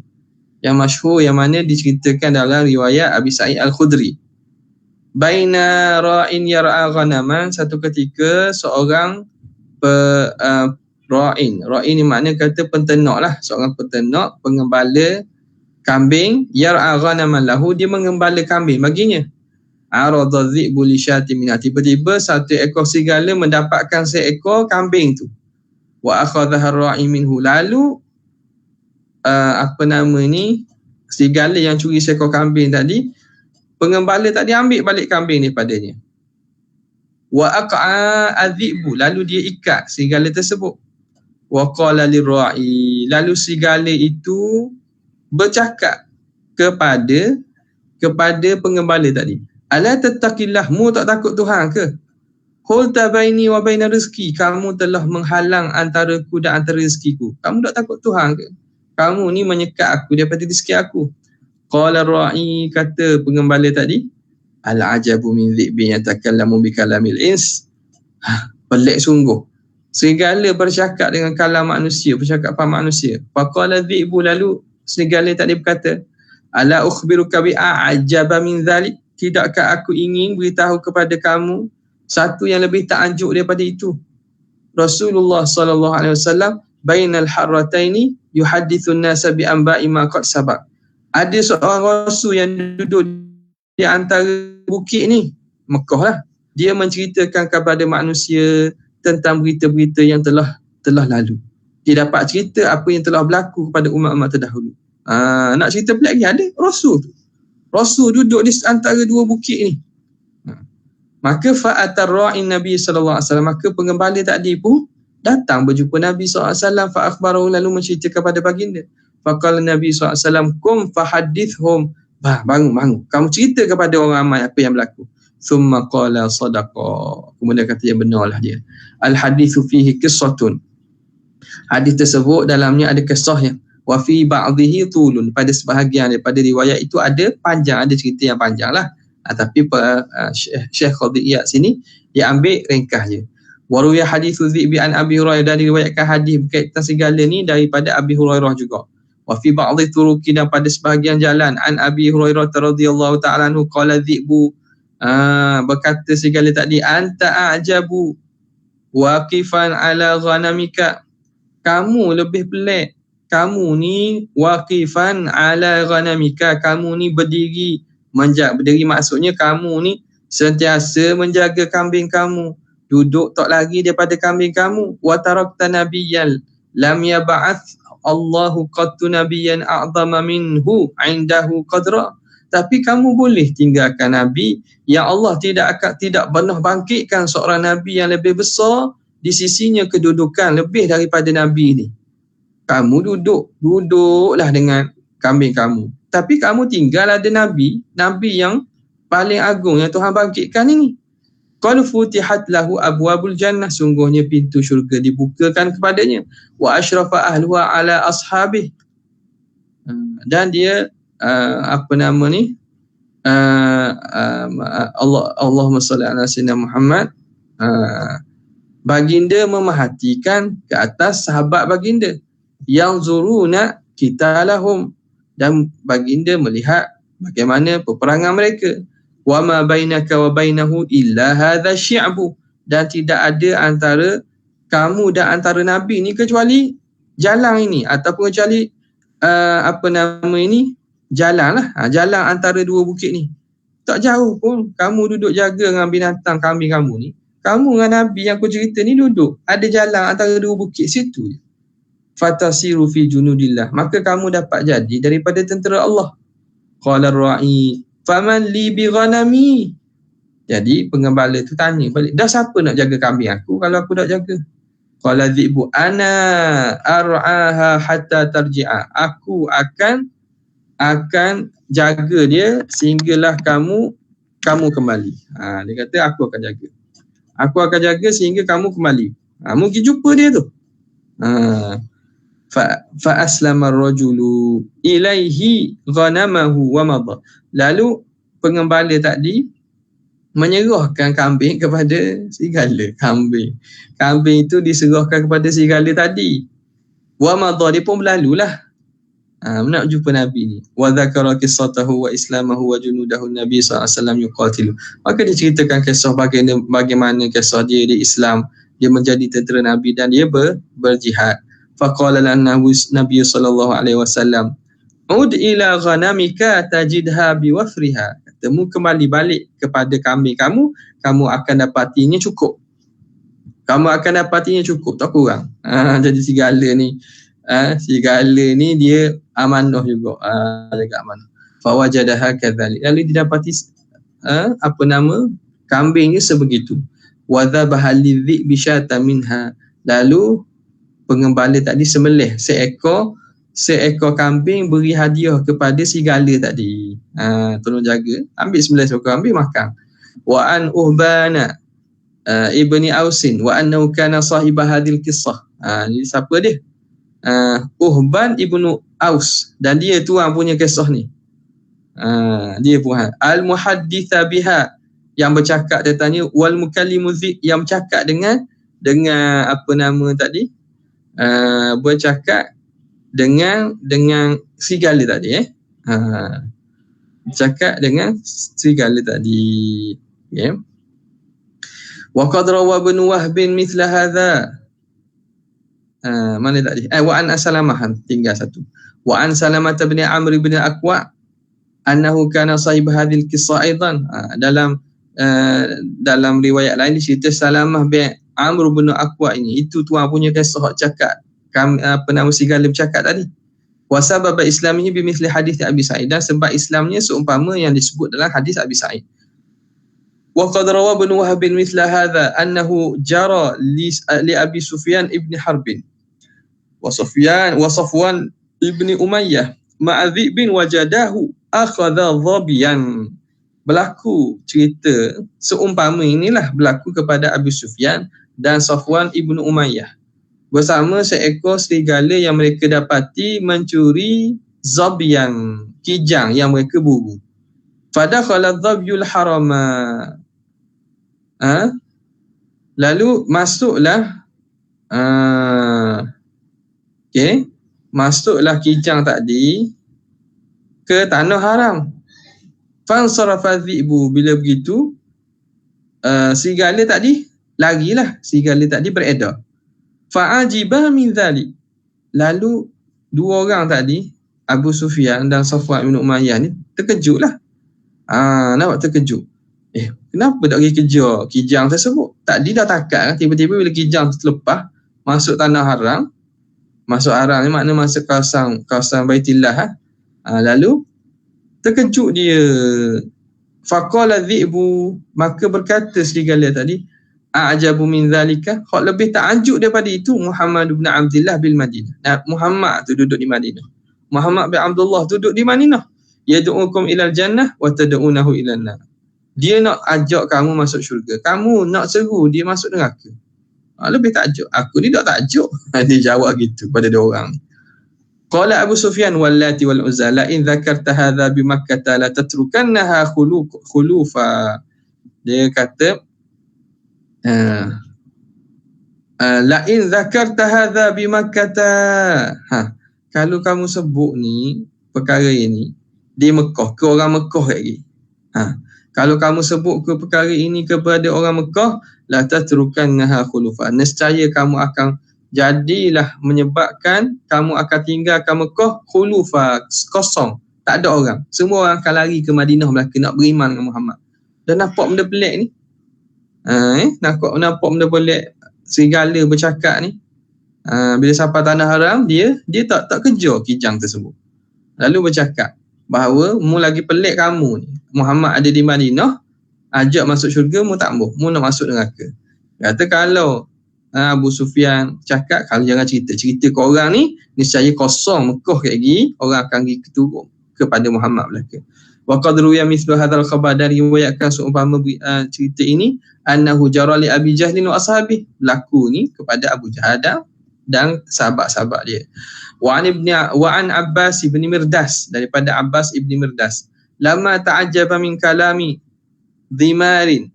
yang masyhur, yang mana diceritakan dalam riwayat Abi Sa'id Al-Khudri. Baina ra'in yar'a ghanaman, satu ketika seorang ra'in ni makna kata penternak lah, seorang penternak, pengembala kambing, yar'a ghanaman lahu, dia mengembala kambing baginya. Arada dhi'bu li syatin minha, tiba-tiba satu ekor serigala mendapatkan seekor kambing tu. Wa akhadhaha ar-ra'i minhu, lalu serigala yang curi seekor kambing tadi, pengembala tadi ambil balik kambing ni padanya. Wa aqa'a adhi'bu, lalu dia ikat serigala tersebut. Wa qala lir-ra'i, lalu serigala itu bercakap kepada pengembala tadi, ala tattaqillah, mu tak takut Tuhan ke? Hulta baini wa baina rizki, kamu telah menghalang antaraku dan antara rezekiku. Kamu tak takut Tuhan ke? Kamu ni menyekat aku daripada rezeki aku. Qala ra'i, kata pengembala tadi, al-ajabu min dhi'bin yatakallamu bi kalamil ins. Pelik sungguh, serigala bercakap dengan kalam manusia, percakapan manusia. Faqala dhi'bu, lalu serigala tadi berkata, ala ukhbiruka bi a'jaba min dhalik, tidakkah aku ingin beritahu kepada kamu satu yang lebih takjub daripada itu? Rasulullah sallallahu alaihi wasallam bainal harrataini yuhadditsun nasa bi anba'i ma qad sabaq. Ada seorang rasul yang duduk di antara bukit ni, Mekah lah. Dia menceritakan kepada manusia tentang berita-berita yang telah lalu. Dia dapat cerita apa yang telah berlaku kepada umat-umat terdahulu. Nak cerita pelik lagi, ada rasul tu. Rasul duduk di antara dua bukit ni. Maka fa'atar ra'in Nabi sallallahu alaihi wasallam, maka pengembala tadi pun datang berjumpa Nabi sallallahu alaihi wasallam, fa akhbarahu, lalu menceritakan kepada baginda. Faqala Nabi sallallahu alaihi wasallam, kum fahadithhum, bangun, kamu cerita kepada orang ramai apa yang berlaku. Thumma qala sadaqa, kemudian kata yang benarlah dia. Al hadithu fihi qissatun, hadis tersebut dalamnya ada kisahnya. Wa fi ba'dhihi tulun, pada sebahagian daripada riwayat itu ada panjang, ada cerita yang panjang lah. Tapi Syekh Qadhi Iyad sini dia ambil ringkas je. Wa ruwiya hadithu dhi'bi an Abi Hurairah, dan diriwayatkan hadis berkaitan segala ni daripada Abi Hurairah juga. Wa fi ba'dhi turuqi, dan pada sebahagian jalan, an Abi Hurairah radhiyallahu ta'ala anhu qala dhi'bu, berkata segala tadi, anta a'jabu waqifan ala ghanamika, kamu lebih pelik, kamu ni waqifan ala ghanamika, kamu ni berdiri maksudnya kamu ni sentiasa menjaga kambing kamu, duduk tak lagi daripada kambing kamu. Wa tarakta nabiyyan lam yab'ath Allahu qattu nabiyyan a'zama minhu 'indahu qadra, tapi kamu boleh tinggalkan nabi yang Allah tidak pernah bangkitkan seorang nabi yang lebih besar di sisinya kedudukan lebih daripada nabi ni. Kamu duduklah dengan kambing kamu, tapi kamu tinggal ada nabi yang paling agung yang Tuhan bangkitkan ini. Qad futihat lahu abwabul jannah, sungguhnya pintu syurga dibukakan kepadanya. Wa asyrafa ahluha ala ashabih, dan dia Allahumma salli ala sayyidina Muhammad, baginda memerhatikan ke atas sahabat baginda. Yang zuruna kitalahum, dan baginda melihat bagaimana peperangan mereka. Wa ma bainaka wa bainahu illa hadha syi'bu, dan tidak ada antara kamu dan antara nabi ni kecuali jalan ini, ataupun kecuali jalan lah, jalan antara dua bukit ni. Tak jauh pun, kamu duduk jaga dengan binatang kambing kamu ni, kamu dengan nabi yang aku cerita ni duduk ada jalan antara dua bukit situ je. Fatasiru fi junudillah, maka kamu dapat jadi daripada tentera Allah. Qala ar-ra'i faman li bi ghanami, Jadi pengembala tu tanya balik, dah siapa nak jaga kambing aku kalau aku tak jaga? Qala dhi'bu ana ar'aha hatta tarji'a. Aku akan jaga dia sehinggalah kamu kembali. Dia kata aku akan jaga. Aku akan jaga sehingga kamu kembali. Mungkin jumpa dia tu. Fa aslama ar-rajulu ilaihi ghanamahu wa madha. Lalu pengembala tadi menyerahkan kambing kepada serigala. Kambing itu diserahkan kepada serigala tadi. Wa madha, dia pun berlalulah. Nak jumpa Nabi ni. Wa dzakara qissatahu wa islamahu wa junudahu Nabi SAW yuqatilu. Maka dia ceritakan kisah bagaimana kisah dia di Islam, dia menjadi tentera Nabi dan dia berjihad. Faqala lana Nabi SAW, ud ila ghanamika tajidha biwafriha. Kamu kembali balik kepada kambing kamu akan dapatinya cukup. Kamu akan dapatinya cukup, tak kurang. Jadi serigala ni dia amanah juga. Jaga amanah. Fawajadaha kadzalik. Lalu didapati kambing ni sebegitu. Wa dhabaha lidhi'bi syatan minha. Lalu pengembala tadi sembelih seekor kambing, beri hadiah kepada serigala tadi. Tolong jaga. Ambil sembelih seekor kambing, makan. Wa an uhbana ibni Ausin wa annahu kana sahiba hadhil qissah. Jadi siapa dia? Uhban ibnu Aus, dan dia tuan punya kisah ni. Dia pun al-muhadditha biha, yang bercakap, dia tanya, wal mukallimu yang bercakap dengan apa nama tadi? Bercakap dengan serigala tadi. Bercakap dengan serigala tadi. Okay. Wa qad rawa ibn Wahb mithla hadha. Mana tadi? Wa an Salamah, tinggal satu. Wa an Salamah bin Amr bin Aqwa annahu kana sahib hadhil qissah aidan. Dalam riwayat lain cerita Salamah bin Amr bin Aqwa ini, itu tuan punya kisah cakap serigala bercakap tadi. Wa sabab islamihi bimithli hadis Abi Sa'id, dan sebab Islamnya seumpama yang disebut dalam hadis Abi Sa'id. Wa qad rawa ibn Wahb mithla hadha annahu jara li Abi Sufyan ibn Harb wa Safwan ibn Umayyah ma'a dhi'bin wajadahu akhadha dhabiyan. Berlaku cerita seumpama inilah berlaku kepada Abi Sufyan dan Safwan ibn Umayyah bersama seekor serigala yang mereka dapati mencuri zabiyan, kijang yang mereka buru. Fadakhala dhabyul harama. Lalu masuklah masuklah kijang tadi ke tanah haram. Fansarafa dhi'bu, bila begitu serigala tadi larilah, serigala tadi beredar. Fa'ajiba min dhalik. Lalu dua orang tadi, Abu Sufyan dan Safwan bin Umayyah ni terkejutlah. Nampak terkejut. Kenapa tak pergi kejar kijang tersebut? Tadi dah takat kan, tiba-tiba bila kijang terlepas masuk tanah haram. Masuk haram ni makna masuk kawasan Baitillah. Lalu terkejut dia. Faqala dhi'bu, maka berkata serigala tadi, a'jabu min dhalika, hak lebih takjub daripada itu Muhammad bin Abdullah bil Madinah. Muhammad tu duduk di Madinah. Muhammad bin Abdullah duduk di Madinah. Yad'ukum ilal jannah wa tad'unahu ilan nar. Dia nak ajak kamu masuk syurga, kamu nak seru dia masuk neraka. Lebih takjub. Aku ni tak takjub. Dia jawab gitu pada dua orang. Qala Abu Sufyan wallati wal uzza la in dzakarta hadha bi Makkah la tatrukannaha khulufa. Dia kata la in dzakarta hadha bi Makkah. Kalau kamu sebut ni perkara ini di Mekah, ke orang Mekah lagi. Kalau kamu sebut ke perkara ini kepada orang Mekah, la tatrukannaha khulufa. Nescaya kamu akan jadilah menyebabkan kamu akan tinggalkan Mekah khulufa, kosong, tak ada orang. Semua orang akan lari ke Madinah Melaka nak beriman dengan Muhammad. Dan nampak benda pelik ni. Nampak benda pelik serigala bercakap ni. Bila sampai tanah haram, dia tak kejar kijang tersebut. Lalu bercakap bahawa mu lagi pelik kamu ni. Muhammad ada di Madinah, ajak masuk syurga, mu tak mau, mu nak masuk neraka. Kata kalau Abu Sufyan cakap, kalau jangan cerita ke orang ni, niscaya kosong Mekah kat gigi, orang akan pergi keturun kepada Muhammad belaka. Wa qad ruwiya mithlu hadzal khabar, dari riwayatkan seumpama cerita ini, annahu jara li Abi Jahl wa ashabi, berlaku ni kepada Abu Jahal dan sahabat-sahabat dia. Wa an Abbas ibn Mirdas, daripada Abbas ibn Mirdas, lama ta'ajjaba min kalami dhimarin,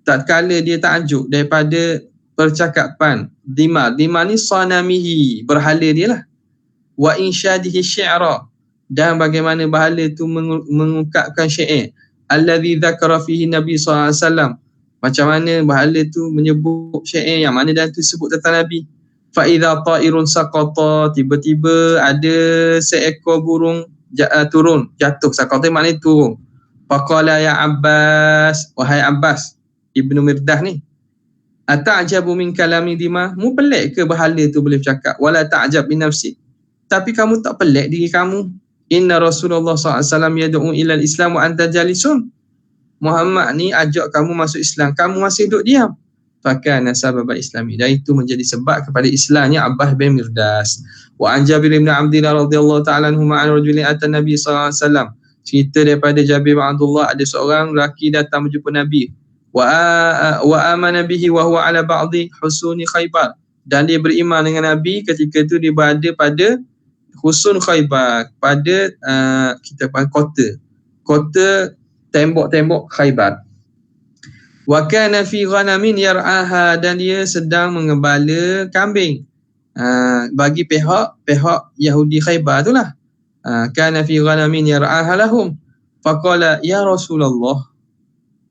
tatkala dia takjub daripada percakapan Dhimar ni sanamihi, berhala dia lah, wa insyadihi syi'ra, dan bagaimana berhala tu mengungkapkan syair, alladhi dzakara fihi Nabi sallallahu alaihi wasallam, macam mana berhala tu menyebut syair yang mana dan tu sebut tentang Nabi. Fa idza ta'irun saqata, tiba-tiba ada seekor burung turun, jatuh. Saqata maknanya turun. Faqala ya Abbas, wahai Abbas Ibnu Mirdah ni, ata'jabu min kalami Dhimar, mu pelik ke berhala tu boleh bercakap? Wala ta'jab min nafsi, tapi kamu tak pelik diri kamu. Inna Rasulullah SAW yad'u ila al-Islam wa anta jalisun, Muhammad ni ajak kamu masuk Islam, kamu masih duduk diam. Fakana sababa islami, dan itu menjadi sebab kepada Islamnya Abbas bin Mirdas. Wa an Jabir bin Abdullah radhiyallahu ta'ala anhu ma'an rajulin atan Nabi sallallahu alaihi wasallam, cerita daripada Jabir bin Abdullah, ada seorang lelaki datang menjumpa Nabi. Wa amana bihi wa huwa ala ba'dhi husuni Khaybar, dan dia beriman dengan Nabi ketika itu dia berada pada Husun Khaybar, pada kita panggil kota tembok-tembok Khaybar. Wa kana fi ghanamin yar'aha, dan dia sedang mengembala kambing bagi pihak Yahudi Khaybar itulah. Kana fi ghanamin yar'aha lahum, faqala ya Rasulullah,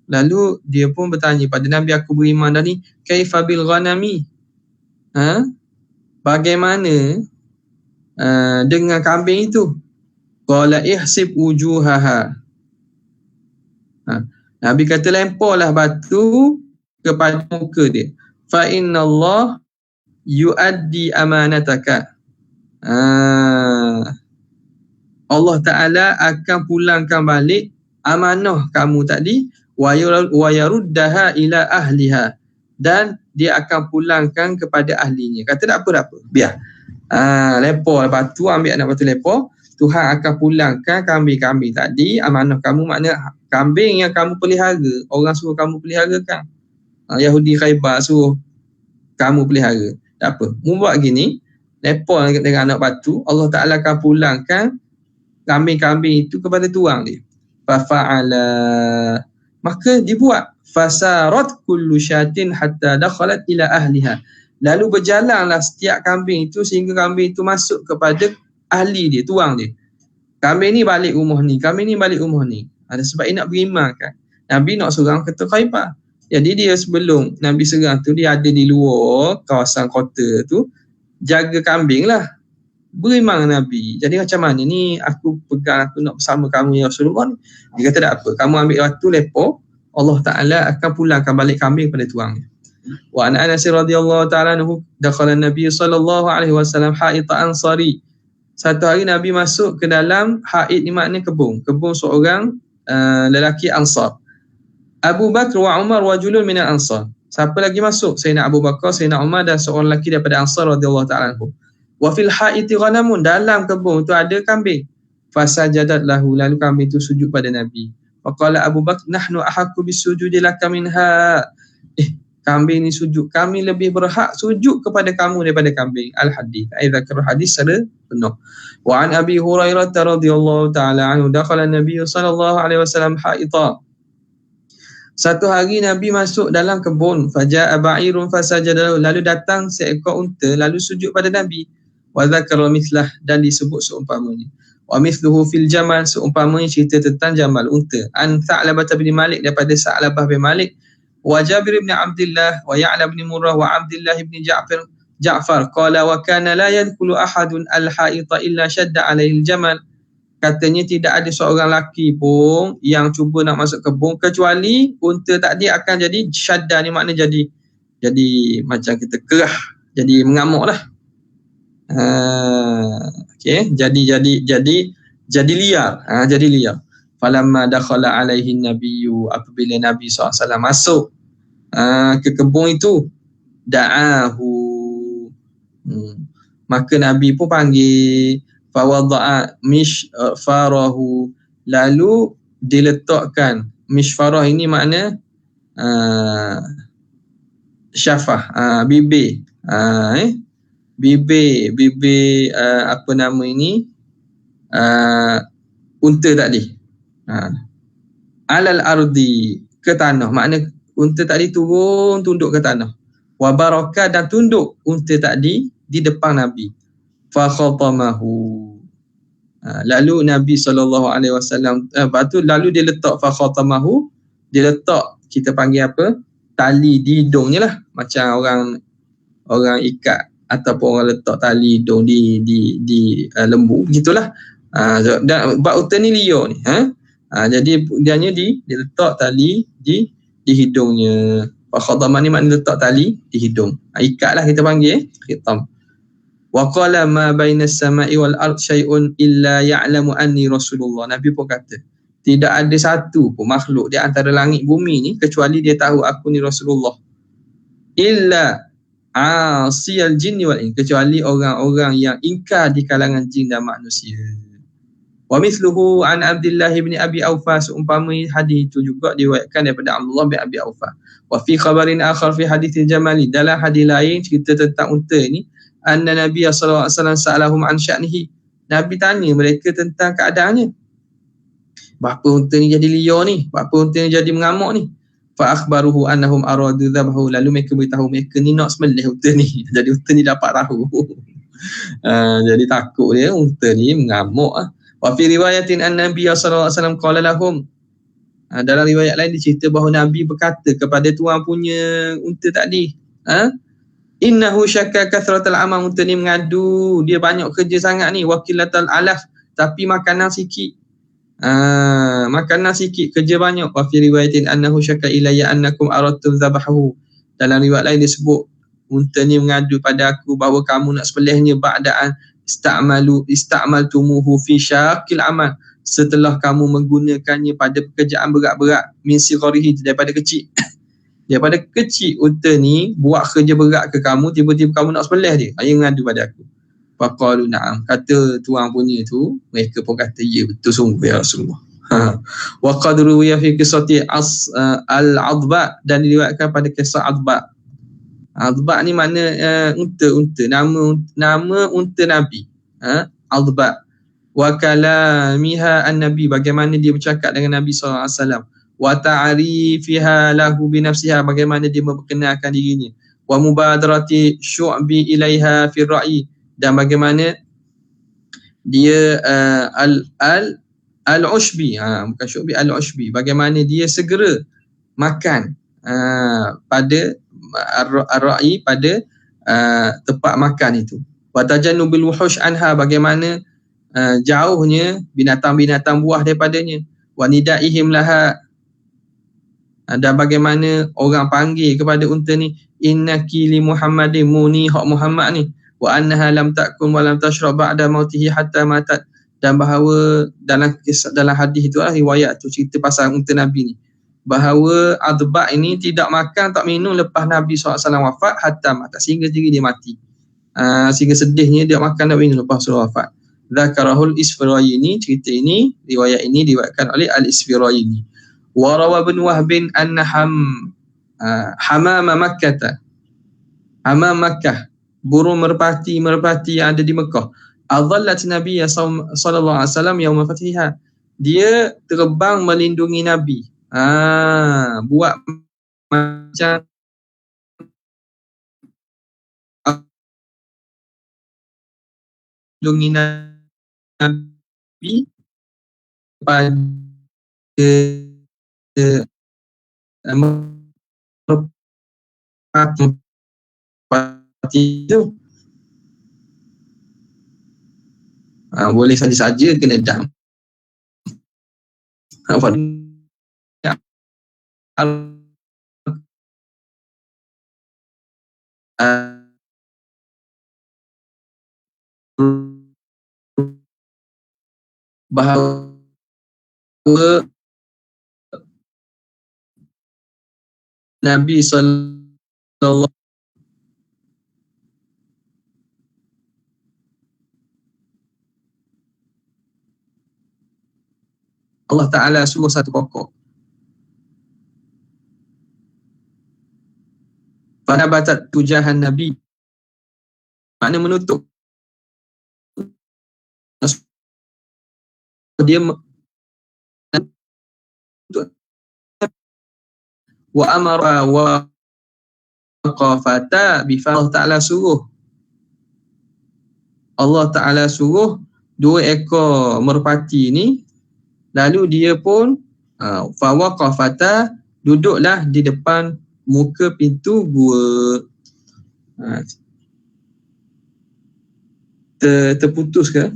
lalu dia pun bertanya pada Nabi, aku beriman dah ni, kaifa bil ghanami, bagaimana dengan kambing itu? Qala ihsib wujuhaha, Nabi kata lemparlah batu kepada muka dia. Fa inna Allah yuaddi amanataka, Allah Ta'ala akan pulangkan balik amanah kamu tadi, wa yaruddaha ila ahliha, dan dia akan pulangkan kepada ahlinya. Kata tak apa, biar lempar batu, ambil anak batu lempar, Tuhan akan pulangkan kambing-kambing tadi, amanah kamu, makna kambing yang kamu pelihara, orang suruh kamu pelihara kan, Yahudi Khaybar suruh kamu pelihara, tak apa, mu buat gini, lempar dengan anak batu, Allah Ta'ala akan pulangkan kambing-kambing itu kepada tuang dia. Fafa'ala, maka dibuat, fasarat kullu syatin hatta dakhalat ila ahliha, lalu berjalanlah setiap kambing itu sehingga kambing itu masuk kepada ahli dia, tuang dia. Kambing ni balik rumah ni, kambing ni balik rumah ni. Ada sebab dia nak beriman kan. Nabi nak serang kota Khaybar. Jadi dia sebelum Nabi serang tu, dia ada di luar kawasan kota tu, jaga kambing lah. Beriman Nabi. Jadi macam mana ni, aku pegang, aku nak bersama kamu ya Rasulullah ni. Dia kata tak apa, kamu ambil waktu lepo, Allah Ta'ala akan pulangkan balik kambing pada tuangnya. Wa an Anas radhiyallahu ta'ala anhu dakhala Nabi sallallahu alaihi wasallam haita ansari. Satu hari Nabi masuk ke dalam haid, ni maknanya kebun seorang lelaki Ansar. Abu Bakar wa Umar wajulun min al-Ansar. Siapa lagi masuk? Sayyidina Abu Bakar, Sayyidina Umar dan seorang lelaki daripada Ansar radhiyallahu ta'ala anhu. Wa fil haiti ghanamun, dalam kebun tu ada kambing. Fasajadat lahu, lalu kambing tu sujud pada Nabi. Faqala Abu Bakar, nahnu ahaqqu bisujudi laka minha. Kambing ni sujud, kami lebih berhak sujud kepada kamu daripada kambing. Al-hadith, dzakar hadis secara penuh. Wa an Abi Hurairah radhiyallahu ta'ala anhu dakhala Nabi sallallahu alaihi wasallam haita. Satu hari Nabi masuk dalam kebun, faja'a ba'irun fasajada, lalu datang seekor unta lalu sujud pada Nabi. Wa dzakara mithlah, dan disebut seumpamanya. Wa mithluhu fil jamal, seumpamanya cerita tentang jamal unta. An Tha'labah bin Malik, daripada Tha'labah bin Malik. Wa Jabir bin Abdullah wa Ya'la bin Murrah wa Abdullah bin Ja'far qala wa kana la yadkhulu ahadun al-ha'ita illa shadda 'alaihi al-jamal. Katanya tidak ada seorang lelaki pun yang cuba nak masuk kebun kecuali unta tadi akan jadi syadda, ni makna jadi macam kita kerah, jadi mengamuklah. Okey, jadi liar. Jadi liar. falamma dakhala alaihi nabiyyu, apabila Nabi SAW masuk ke kebun itu, da'ahu, maka Nabi pun panggil, fawada'a mishfarahu, lalu diletakkan. Mishfarah ini makna syafah, bibir, bibir apa nama ini, unta tadi, alal ardi, ke tanah, makna unta tadi turun tunduk ke tanah, wa baraka, dan tunduk unta tadi di depan Nabi, fa khatamahu, lalu Nabi SAW lepas tu lalu dia letak fa khatamahu, dia letak, kita panggil apa, tali di hidungnya lah, macam orang ikat ataupun orang letak tali hidung di lembu gitulah. Dan bab unta ni liar ni, jadi dia letak tali di hidungnya. Fa khatama ni makna letak tali di hidung, ikatlah kita panggil khitam. Wa qala ma bainas sama'i wal ard syai'un illa ya'lamu anni Rasulullah. Nabi pun kata, tidak ada satu pun makhluk di antara langit bumi ni kecuali dia tahu aku ni Rasulullah. Illa asiyal jinni wal in, kecuali orang-orang yang ingkar di kalangan jin dan manusia. Wa mithluhu an Abdullah bin Abi Aufa, seumpama hadis itu juga diriwayatkan daripada Abdullah bin Abi Aufa. Wa fi khabarin akhar fi hadits Jamali, dalam hadis lain cerita tentang unta ni, anna Nabi sallallahu alaihi wasallam sa'alahum an sya'nihi, Nabi tanya mereka tentang keadaannya. Berapa unta ni jadi liar ni? Berapa unta ni jadi mengamuk ni? Fa akhbaruhu annahum aradu dhabhu, lalu mereka beritahu mereka ni nak sembelih unta ni. Jadi unta ni dapat tahu. Jadi takut dia unta ni mengamuk. Wa fi riwayatin an-nabiy sallallahu alaihi wasallam qala lahum, dalam riwayat lain dicerita bahawa Nabi berkata kepada tuan punya unta tadi, innahu syakka kathratal amal, unta ni mengadu dia banyak kerja sangat ni, wakilatal alaf, tapi makanan sikit. Makanan sikit, kerja banyak. Wa fi riwayatin annahu syakka ilayya annakum aradtum dhabahu, dalam riwayat lain disebut unta ni mengadu pada aku bahawa kamu nak sembelihnya ba'da'an ista'maltumuhu fi syaqil amal, setelah kamu menggunakannya pada pekerjaan berat-berat, min sigharihi, daripada kecil. Daripada kecil unta ni buat kerja berat ke kamu, tiba-tiba kamu nak sembelih dia, dia mengadu pada aku. Faqalu na'am, kata tuan punya tu, mereka pun kata ya, betul sungguh ya Rasulullah. Wa qad ruwiya fi qissati al-adba, dan diriwayatkan pada kisah adba. Adba ni mana unta, nama unta Nabi, adba. Wa kalamiha an-nabi, bagaimana dia bercakap dengan Nabi sallallahu alaihi wasallam. Wa ta'rifiha lahu bi nafsiha, bagaimana dia memperkenalkan dirinya. Wa mubadarati syu'bi ilaiha fi ra'i, dan bagaimana dia al-ushbi, bukan syu'bi, al-ushbi, bagaimana dia segera makan pada ar-ra'i, pada tempat makan itu. Wa tajannubil wuhush anha, bagaimana jauhnya binatang-binatang buah daripadanya. Wa nidaihim laha, dan bagaimana orang panggil kepada unta ni, innaki li Muhammadin, muni hak Muhammad ni, wa annaha lam ta'kul wa lam tashrab ba'da mautihi hatta matat, dan bahawa dalam hadis itu riwayat tu cerita pasal unta Nabi ni, bahawa adba ini tidak makan tak minum lepas Nabi SAW wafat hatta matat, sehingga diri dia mati. Sehingga sedihnya dia makan tak minum lepas Rasul wafat. Zakarahul Isfirayini, cerita ini, riwayat ini diriwayatkan oleh Al-Isfirayini. Wa rawa bin Wahbin anna hamama Makkah, burung merpati yang ada di Mekah, adallat Nabi sallallahu alaihi wasallam yaum fathiha, dia terbang melindungi Nabi, buat macam melindungi Nabi pada merpati itu. Boleh saja-saja kena dam. Bahawa Nabi sallallahu Allah Ta'ala suruh satu pokok. Fanabatat tujahan Nabi, makna menutup. Dia wa amara wa qafata bi Allah Ta'ala suruh. Allah Ta'ala suruh dua ekor merpati ni, lalu dia pun fawaqafata, duduklah di depan muka pintu gua. Terputus ke?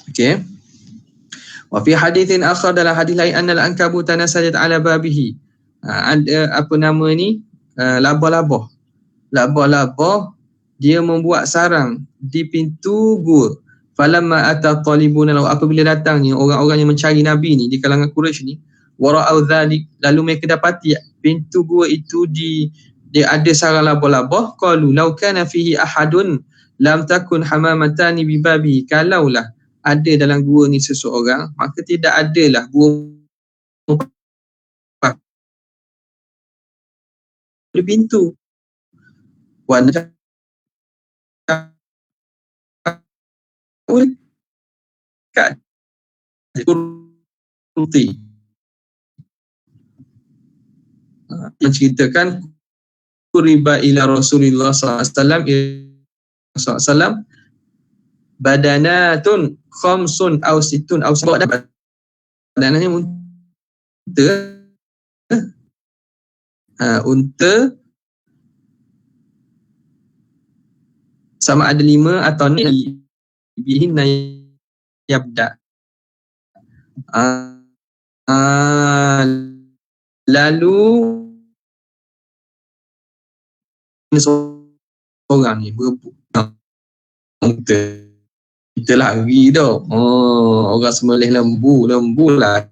Okey. Wa fi hadithin akhar, dalam hadis lain, annal ankabut tanasajat ala babihi. Ada apa nama ni? Labah-labah. Labah-labah dia membuat sarang di pintu gua. Falamma ata talibuna, apabila datangnya orang-orang yang mencari Nabi ni di kalangan Quraisy ni, wara'au dzalik, lalu mereka dapati pintu gua itu dia ada sarang labah-labah. Qalu law kana fihi ahadun lam takun hamamatani bi babi, kalaulah ada dalam gua ni seseorang, maka tidak adalah burung di pintu. Wan kat kurti menceritakan kuriba ila Rasulullah SAW badanatun khamsun aw situn aw sab'un, badanannya unta sama ada 5 atau 6 bihinna yabda. Lalu seorang ni berebut unta, kita lari dah. Orang sembelih lembu lari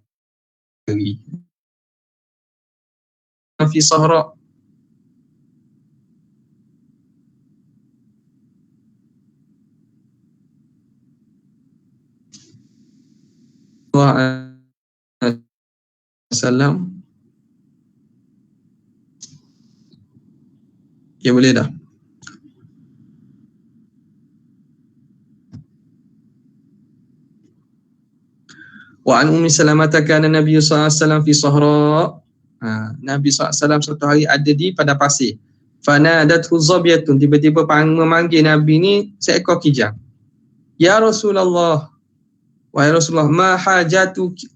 fi sahra. Salam. Ya, boleh dah. Wa an Ummi Salamah kana Nabi sallallahu alaihi wasallam fi sahra. Nabi SAW suatu hari ada di padang pasir. Fanadathu zabiyatun, tiba-tiba memanggil Nabi ni seekor kijang. Ya Rasulullah, wahai Rasulullah, ma hajatuki,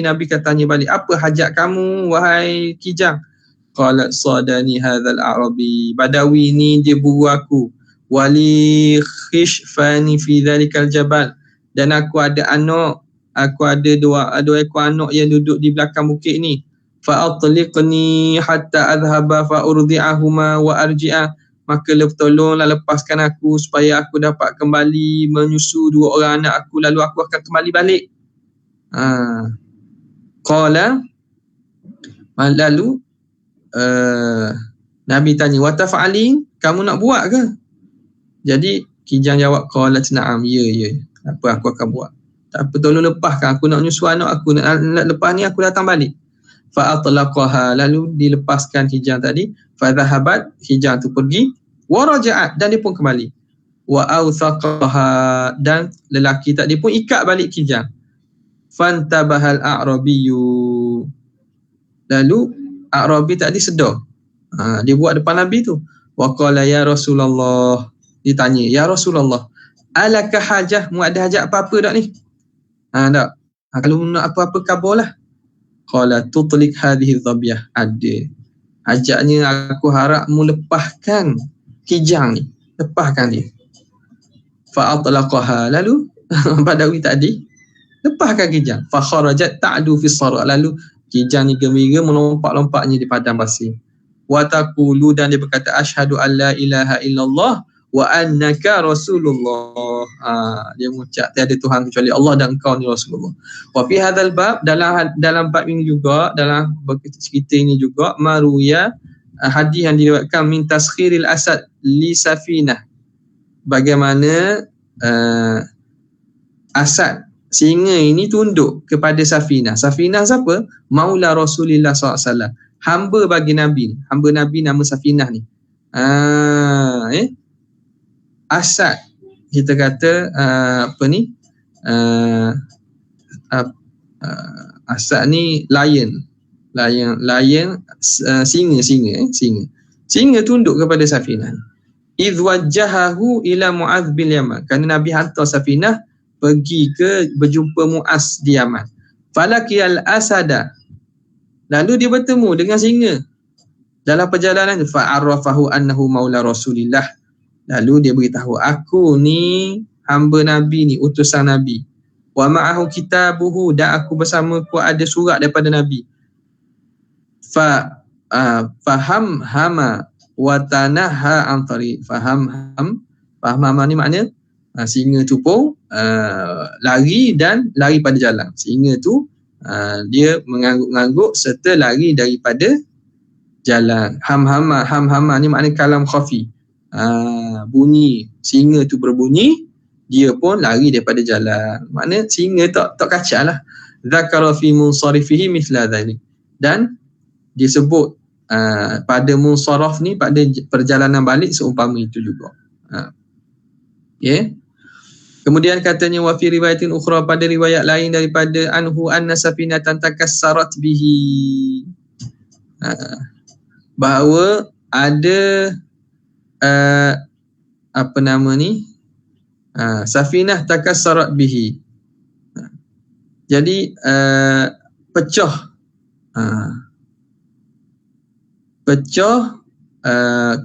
Nabi katanya balik, apa hajat kamu wahai kijang? Qalat sadani hadzal a'rabi, badawi ni dia buru aku, wali khishfani fi dzalikal jabal, dan aku ada dua ekor anak yang duduk di belakang bukit ni. Fa atliqni hatta adhhaba fa urdi'ahuma wa arji'a, maka tolonglah lepaskan aku supaya aku dapat kembali menyusu dua orang anak aku, lalu aku akan kembali balik. Qala, lalu Nabi tanya, wa taf'alin, kamu nak buat ke? Jadi kijang jawab, qalat na'am, ya, apa aku akan buat. Tak apa, tolong lepaskan, aku nak nyusu anak aku, nak lepas ni aku datang balik. Fa atlaqaha, lalu dilepaskan kijang tadi. Fa dhahabat, kijang tu pergi. Wa raja'at, dan dia pun kembali. Wa awthaqaha, dan lelaki tadi pun ikat balik kijang. Fantabahal a'rabiyyu, lalu A'rabi tadi sedar. Dia buat depan Nabi tu. Wa qala ya Rasulullah, ditanya, ya Rasulullah, alaka hajah, mu ada hajat apa-apa tak ni? Tak. Kalau nak apa-apa kabarlah. Qala tutlik hadhihi dhabiyah, ada. Hajaknya aku harap mu lepaskan kijang ni, lepaskan dia. Fa atlaqaha, lalu Badawi tadi lepaskan kijang. Fa kharajat ta'du fi sara, lalu kijang ni gembira melompat-lompatnya di padang pasir. Wa taqulu, dan dia berkata, asyhadu an la ilaha illallah wa annaka rasulullah. Dia mengucap tiada Tuhan kecuali Allah dan engkau ni Rasulullah. Wa fi hadzal bab, dalam bab ini juga, dalam cerita ini juga, maruya hadis yang diriwayatkan min taskhiril asad li safinah, bagaimana Asad, singa ini tunduk kepada Safinah. Safinah siapa? Maula Rasulullah SAW, hamba bagi Nabi. Hamba Nabi nama Safinah ni. Asad, kita kata Asad ni lion, singa tunduk kepada Safinah. Idh wajjahahu ila Mu'adh bil Yaman, kerana Nabi hantar Safinah pergi ke berjumpa Mu'az di Yaman. Falaqiyal asada, lalu dia bertemu dengan singa dalam perjalanan. Fa'arrafahu annahu maula Rasulillah, lalu dia beritahu, aku ni hamba Nabi ni, utusan Nabi. Wa ma'ahu kitabuhu, dan aku bersamaku ada surat daripada Nabi. Faham hama wa tanaha an tariq. Faham ni makna singa tu pun lari dan lari pada jalan. Singa tu dia mengangguk-angguk serta lari daripada jalan. Ham-hama ni makna kalam khafi. Bunyi singa tu berbunyi, dia pun lari daripada jalan. Makna singa tak kacak lah. Zakara fi munsarifihi mithla dhalik, dan disebut pada munsaraf ni, pada perjalanan balik seumpama itu juga. Kemudian katanya wa fi riwayatin ukhra, pada riwayat lain daripada anhu anna safinatan takassarat bihi, bahawa ada safinah takassarat bihi, jadi pecah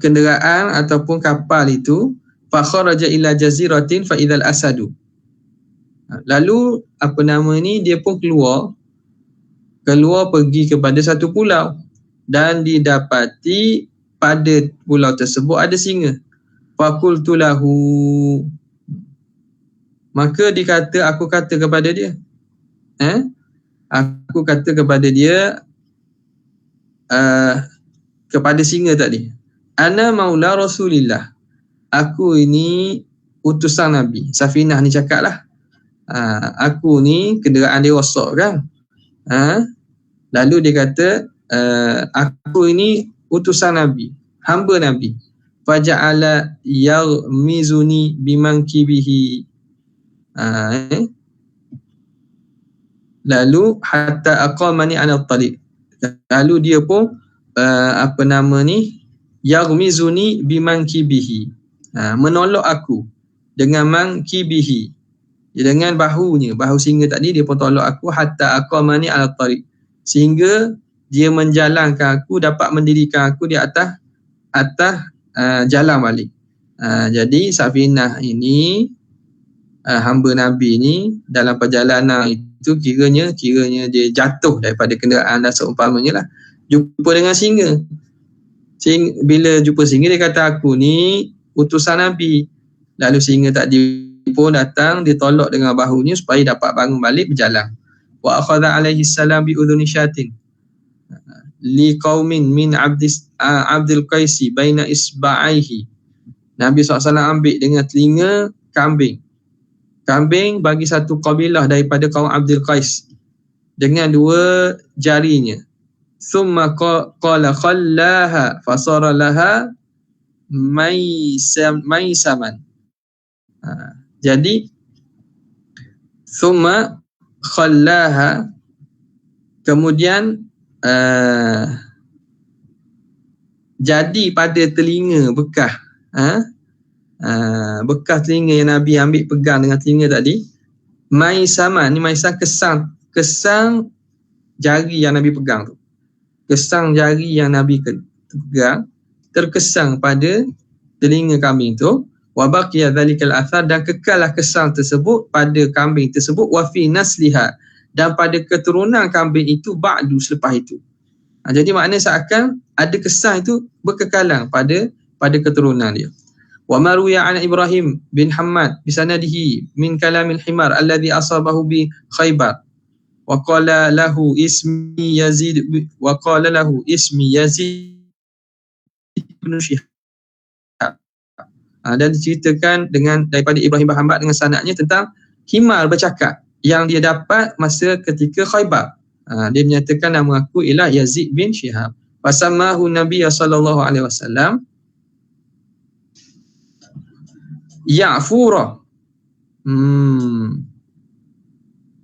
kenderaan ataupun kapal itu. Fa kharaja ila jaziratin fa idzal asadu, lalu dia pun keluar pergi kepada satu pulau, dan didapati pada pulau tersebut ada singa. Fa qultu lahu, maka aku kata kepada dia, kepada singa tadi, ana maula Rasulillah, aku ini utusan Nabi. Safinah ni cakap lah, aku ni kenderaan dia rosak kan. Lalu dia kata, aku ini utusan Nabi, hamba Nabi. Faja'ala yarmizuni bimankibihi, lalu hatta aqamani ala tariq, lalu dia pun yarmizuni bimankibihi, menolak aku dengan mankibihi, dengan bahunya, bahu singa tadi, dia pun tolak aku. Hatta aqamani ala tariq, sehingga dia menjalankan aku, dapat mendirikan aku di atas jalan balik. Jadi Safinah ini, hamba Nabi ni, dalam perjalanan itu kiranya dia jatuh daripada kenderaan dan seumpamanya lah, jumpa dengan singa. Bila jumpa singa, dia kata, aku ni utusan Nabi. Lalu singa tadi pun datang, dia tolak dengan bahunya supaya dapat bangun balik berjalan. Wa akhadha alaihi salam bi udhuni syatin li qaumin min Abdul Qaisi baina isba'aihi. Nabi SAW ambil dengan telinga kambing bagi satu kabilah daripada kaum Abdul Qais dengan dua jarinya. Summa qala khallaha fasara laha maisaman. Jadi summa khallaha, kemudian jadi pada telinga bekas bekas telinga yang Nabi ambil pegang dengan telinga tadi, maisaman ni, maisam kesang jari yang Nabi pegang tu, kesang jari yang Nabi pegang terkesang pada telinga kambing tu. Wa baqiya dzalikal athar, dan kekallah kesang tersebut pada kambing tersebut. Wa fi nasliha, dan pada keturunan kambing itu ba'du, selepas itu. Jadi maknanya seakan ada kesan itu berkekalan pada keturunan dia. Wa ma ruya an Ibrahim bin Hammad bisanadihi min kalamil himar alladhi asabahu bi Khaybar wa qala lahu ismi Yazid bin Shihab. Dan diceritakan dengan daripada Ibrahim bin Hammad dengan sanadnya tentang himar bercakap yang dia dapat masa ketika Khaybar. Dia menyatakan nama aku ialah Yazid bin Shihab. Fasamahu Nabi sallallahu alaihi wasallam Ya'fura.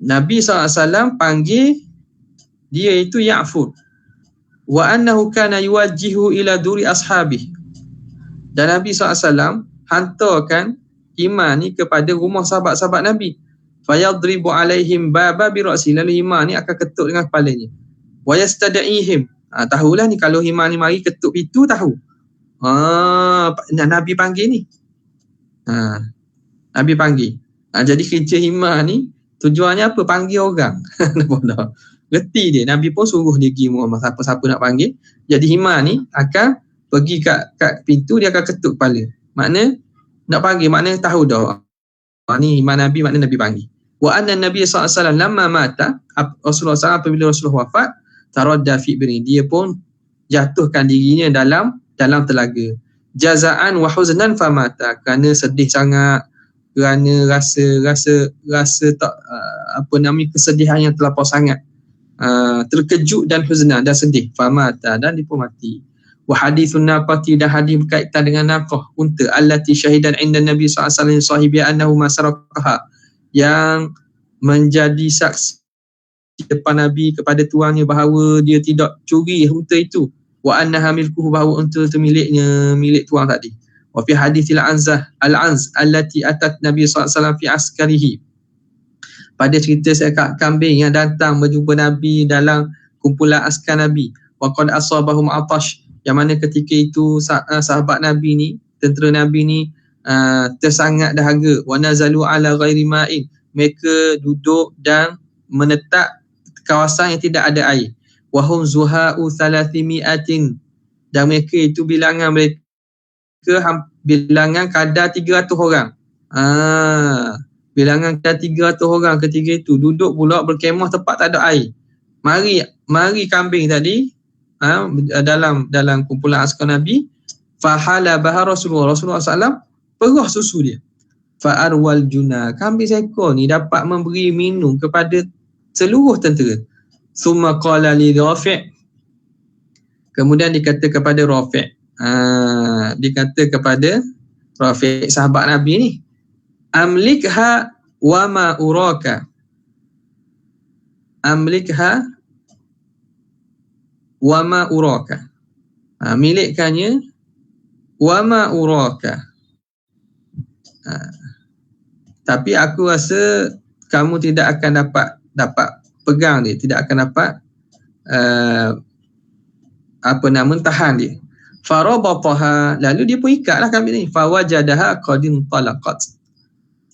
Nabi SAW panggil dia itu Ya'fur. Wa annahu kana yuwajjihu ila duri ashabih. Dan Nabi SAW hantarkan himar ni kepada rumah sahabat-sahabat Nabi. Fayadribu alaihim baba bi ra'si. Lalu himar ni akan ketuk dengan kepalanya. Wa yastada'ihim. Tahulah ni kalau himar ni mari ketuk pintu tahu. Nabi panggil ni. Nabi panggil. Jadi kerja himar ni tujuannya apa? Panggil orang. Nampak tak? Reti dia. Nabi pun suruh dia pergi rumah siapa-siapa nak panggil. Jadi himar ni akan pergi kat pintu, dia akan ketuk kepala. Makna nak panggil, makna tahu dah. Ni himar Nabi, makna Nabi panggil. Wa anna Nabi SAW lamma mata, Rasulullah SAW apabila Rasulullah wafat, taradda fi biri. Dia pun jatuhkan dirinya dalam telaga. Jazaan wa huznan famata, kerana sedih sangat, kerana rasa tak kesedihan yang terlampau sangat, terkejut dan huznan dan sedih, famata, dan dia pun mati. Wa hadithun naqati, dan hadis berkaitan dengan naqah unta, allati syahidan inda Nabi SAW sahibi annahu masarakaha, yang menjadi saksi di depan Nabi kepada tuannya bahawa dia tidak curi unta itu. Wa annaha milkuhu, bahawa unta itu milik tuan tadi. Wa fi hadithil anz allati atat Nabi SAW fi askarihi, pada cerita seekor kambing yang datang berjumpa Nabi dalam kumpulan askar Nabi. Wa qad asabahum atash, yang mana ketika itu sahabat Nabi ni, tentera Nabi ni tersangat dahaga. Wa nazalu ala ghairi ma'in, mereka duduk dan menetap kawasan yang tidak ada air. Wahum zuha'u 300, dan mereka itu bilangan kadar 300 orang. Bilangan kadar 300 orang ketika itu duduk pula berkemah tempat tak ada air. Mari kambing tadi dalam kumpulan askar Nabi. Fahala bahar Rasulullah SAW perah susu dia. Fa'arwal juna, kambing seekor ni dapat memberi minum kepada seluruh tentera. Summa qala li Rafi', kemudian dikata kepada Rafi', sahabat Nabi ni, amlikha wa ma uraka, milikkannya wa ma uraka, tapi aku rasa kamu tidak akan dapat pegang dia, tidak akan dapat tahan dia. Farabataha, lalu dia pun ikatlah kambing ni. Fawajadaha qadin talaqat,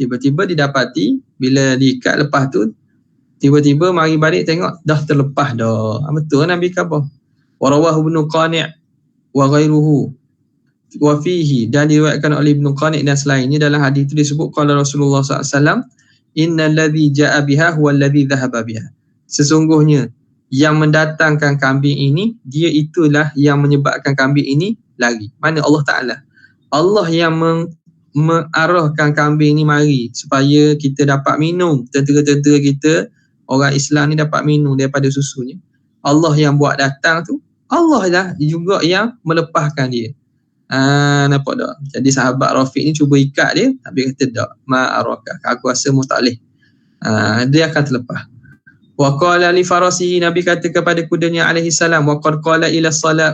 tiba-tiba didapati bila diikat, lepas tu tiba-tiba mari balik tengok dah terlepas dah. Betul Nabi khabar. Wa rawahu Ibnu Qani' wa ghairuhu wa fihi, dan diriwayatkan oleh Ibnu Qani' dan selainnya. Dalam hadis itu disebut qala Rasulullah SAW, innal ladzi ja'a biha huwa alladzi dhahaba biha, sesungguhnya yang mendatangkan kambing ini, dia itulah yang menyebabkan kambing ini lari. Mana Allah Ta'ala. Allah yang mengarahkan kambing ni mari supaya kita dapat minum, tentera-tentera kita, orang Islam ni dapat minum daripada susunya. Allah yang buat datang tu, Allah lah juga yang melepaskan dia. Nampak tak? Jadi sahabat Rafiq ni cuba ikat dia, tapi kata tak, ma'arakah, aku rasa mutalih. Dia akan terlepas. Wa qala li farasihi, Nabi kata kepada kudanya alaihi salam, wa qad qala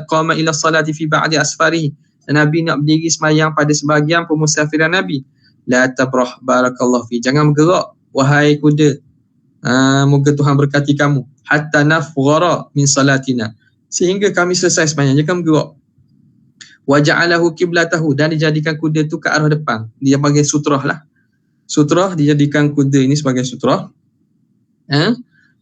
qama ila salati fi ba'di asfarihi, dan Nabi nak berdiri semayang pada sebahagian pemusafiran Nabi. La tabrah barakallahu fi, jangan bergerak wahai kuda, moga Tuhan berkati kamu, hatta nafghara min salatina, sehingga kami selesai semayang, jangan bergerak. Wa ja'alahu qiblatahu, dan dijadikan kuda tu ke arah depan. Dia panggil sutrah lah. Sutrah, dijadikan kuda ini sebagai sutrah.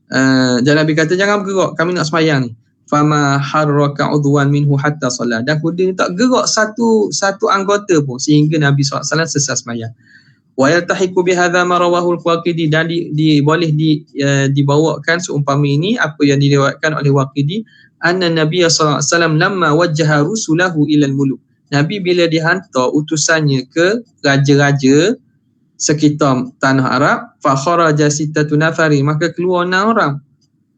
Dan Nabi kata jangan bergerak, kami nak semayang ni. fama harraka udwan minhu hatta salat, dan kuda ni tak gerak satu anggota pun sehingga Nabi SAW selesai sembahyang. Wa yaltahiqu bihadza ma rawahu al-Waqidi, dan boleh dibawakan seumpama ini apa yang diriwayatkan oleh Waqidi, anna Nabi sallallahu alaihi wasallam lamma wajjaha rusulahu ila al-muluk, Nabi bila dihantar utusannya ke raja-raja sekitar tanah Arab, fa kharaja sittatu nafari, maka keluar 6 orang,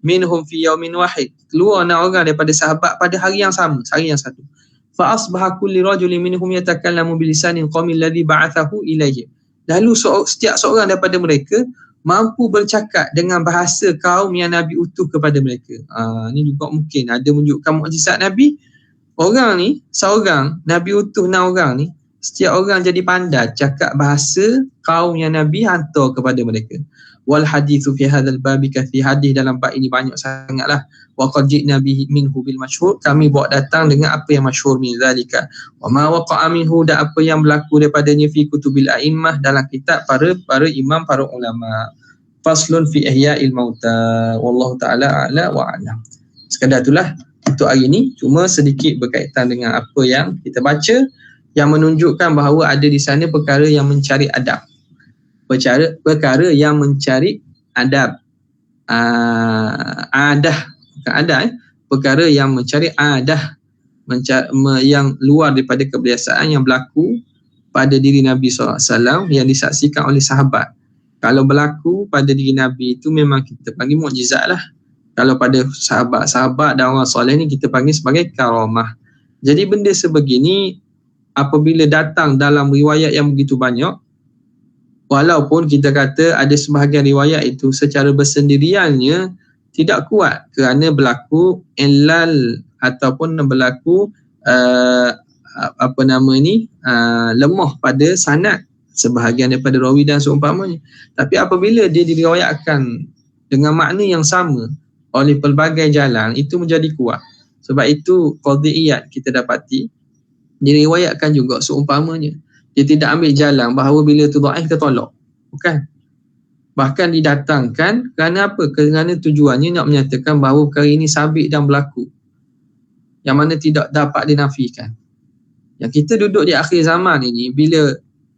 minhum fi yaumin wahid, keluar 6 orang daripada sahabat pada hari yang sama, hari yang satu. Fa asbaha kulli rajulin minhum yatakallamu bilisanil qaumil ladzi ba'athahu ilayhi, lalu setiap seorang daripada mereka mampu bercakap dengan bahasa kaum yang Nabi utuh kepada mereka. Ini juga mungkin ada menunjukkan mukjizat Nabi. Orang ni, seorang Nabi utuh 6 orang ni, setiap orang jadi pandai cakap bahasa kaum yang Nabi hantar kepada mereka. Wal hadithu fi hadzal babi kathir, hadis dalam bab ini banyak sangatlah. Wa qad ji'na bihi minhu bil masyhur, kami bawa datang dengan apa yang masyhur min zalika. Wa ma waqa'a minhu, dan apa yang berlaku daripadanya fi kutubil a'immah, dalam kitab para imam, para ulama. Faslun fi ihya'il mauta, wallahu ta'ala a'la wa a'lam. Sekadar itulah untuk hari ini, cuma sedikit berkaitan dengan apa yang kita baca yang menunjukkan bahawa ada di sana perkara yang mencari adab. Perkara yang mencari adab. Perkara yang mencari adah, yang luar daripada kebiasaan yang berlaku pada diri Nabi SAW yang disaksikan oleh sahabat. Kalau berlaku pada diri Nabi itu memang kita panggil mukjizat lah. Kalau pada sahabat dan orang soleh ni kita panggil sebagai karamah. Jadi benda sebegini apabila datang dalam riwayat yang begitu banyak, walaupun kita kata ada sebahagian riwayat itu secara bersendiriannya tidak kuat kerana berlaku illal ataupun berlaku lemah pada sanad sebahagian daripada rawi dan seumpamanya. Tapi apabila dia diriwayatkan dengan makna yang sama oleh pelbagai jalan, itu menjadi kuat. Sebab itu qadhiyat kita dapati diriwayatkan juga seumpamanya. Dia tidak ambil jalan bahawa bila tu dhaif kita tolak. Bukan. Bahkan didatangkan kerana apa? Kerana tujuannya nak menyatakan bahawa perkara ini sabit dan berlaku, yang mana tidak dapat dinafikan. Yang kita duduk di akhir zaman ini, bila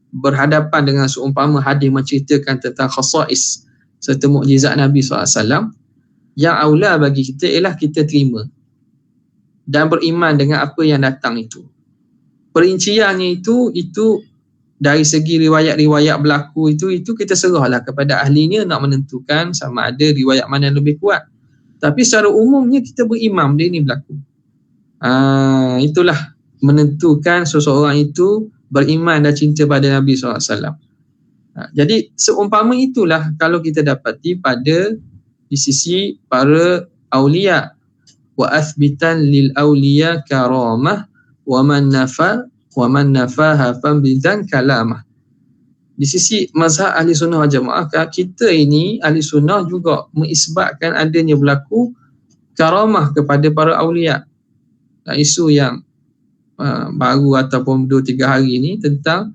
berhadapan dengan seumpama hadis menceritakan tentang khasais serta mukjizat Nabi SAW, yang aula bagi kita ialah kita terima dan beriman dengan apa yang datang itu. Perinciannya itu dari segi riwayat-riwayat berlaku itu kita serahlah kepada ahlinya nak menentukan sama ada riwayat mana yang lebih kuat. Tapi secara umumnya kita beriman dia ini berlaku. Itulah menentukan seseorang itu beriman dan cinta pada Nabi SAW. Jadi seumpama itulah kalau kita dapati pada di sisi para awliya. Wa athbitan lil awliya karamah wa man nafaha fambidan kalamah. Di sisi mazhab ahli sunnah wal jamaah, kita ini ahli sunnah juga mengisbatkan adanya berlaku karamah kepada para awliya. Isu yang baru ataupun 2-3 hari ini tentang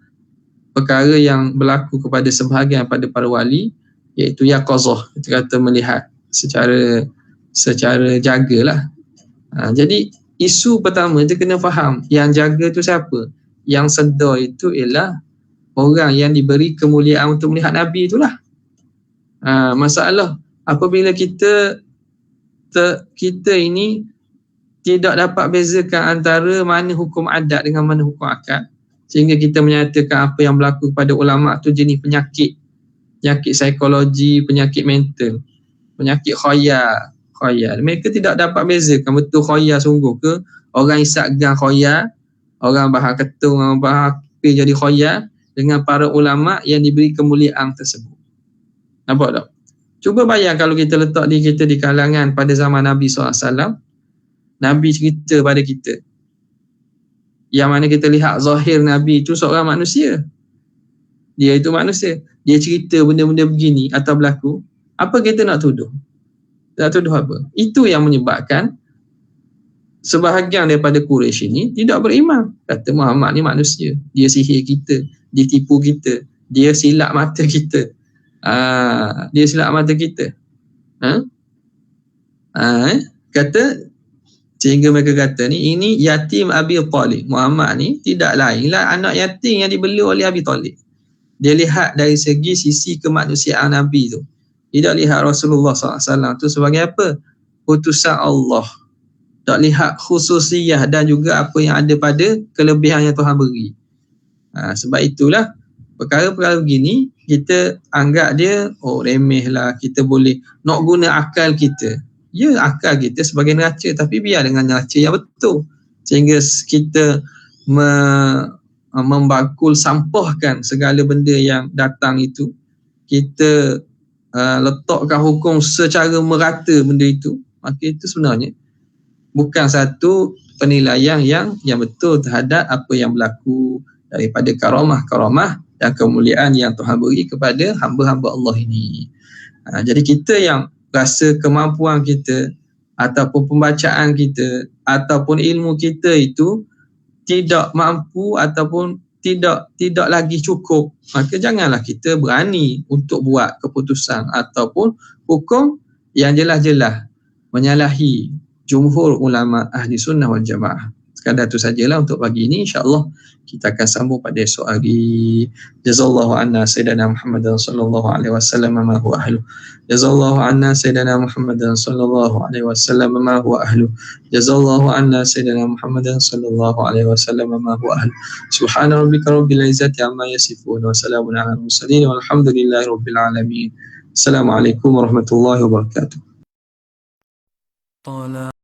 perkara yang berlaku kepada sebahagian pada para wali, iaitu yaqazah, kita kata melihat secara jagalah. Jadi isu pertama kita kena faham yang jaga tu siapa. Yang sedar itu ialah orang yang diberi kemuliaan untuk melihat Nabi itulah. Masalah apabila kita ini tidak dapat bezakan antara mana hukum adat dengan mana hukum akad, sehingga kita menyatakan apa yang berlaku kepada ulama' tu jenis penyakit psikologi, penyakit mental, penyakit khayal. Mereka tidak dapat bezakan betul khayal sungguh ke, orang isap gang khayal, orang bahar ketung, orang bahar api jadi khayal, dengan para ulama' yang diberi kemuliaan tersebut. Nampak tak? Cuba bayang kalau kita letak diri kita di kalangan pada zaman Nabi SAW. Nabi cerita pada kita, yang mana kita lihat zahir Nabi itu seorang manusia. Dia itu manusia. Dia cerita benda-benda begini atau berlaku. Apa kita nak tuduh? Tak tuduh apa? Itu yang menyebabkan sebahagian daripada Quraisy ini tidak beriman. Kata Muhammad ni manusia. Dia sihir kita. Dia tipu kita. Dia silap mata kita. Dia silap mata kita. Kata Sehingga mereka kata ni, ini yatim Abi Talib. Muhammad ni tidak lainlah anak yatim yang dibeli oleh Abi Talib. Dia lihat dari segi sisi kemanusiaan Nabi tu. Tidak lihat Rasulullah SAW tu sebagai apa? Utusan Allah. Tak lihat khususiyah dan juga apa yang ada pada kelebihan yang Tuhan beri. Sebab itulah perkara-perkara begini kita anggap dia remeh lah, kita boleh nak guna akal kita. Ya, akal kita sebagai neraca, tapi biar dengan neraca yang betul. Sehingga kita membakul sampahkan segala benda yang datang itu. Kita letakkan hukum secara merata benda itu. Maka itu sebenarnya bukan satu penilaian yang betul terhadap apa yang berlaku daripada karamah-karamah dan kemuliaan yang Tuhan beri kepada hamba-hamba Allah ini. Jadi kita yang rasa kemampuan kita ataupun pembacaan kita ataupun ilmu kita itu tidak mampu ataupun tidak lagi cukup, maka janganlah kita berani untuk buat keputusan ataupun hukum yang jelas-jelas menyalahi jumhur ulama ahli sunnah wal jamaah. Sekadar itu sajalah untuk pagi ini. InsyaAllah kita akan sambung pada esok hari. Jazallahu anna Sayyidina Muhammadan sallallahu alaihi wasallam ma huwa ahlu. Jazallahu anna Sayyidina Muhammadan sallallahu alaihi wasallam ma huwa ahlu. Jazallahu anna Sayyidina Muhammadan sallallahu alaihi wasallam ma huwa ahlu. Subhana rabbika rabbil izzati amma yasifun wa salamun ala al-mursalin walhamdulillahi rabbil alamin. Assalamualaikum warahmatullahi wabarakatuh.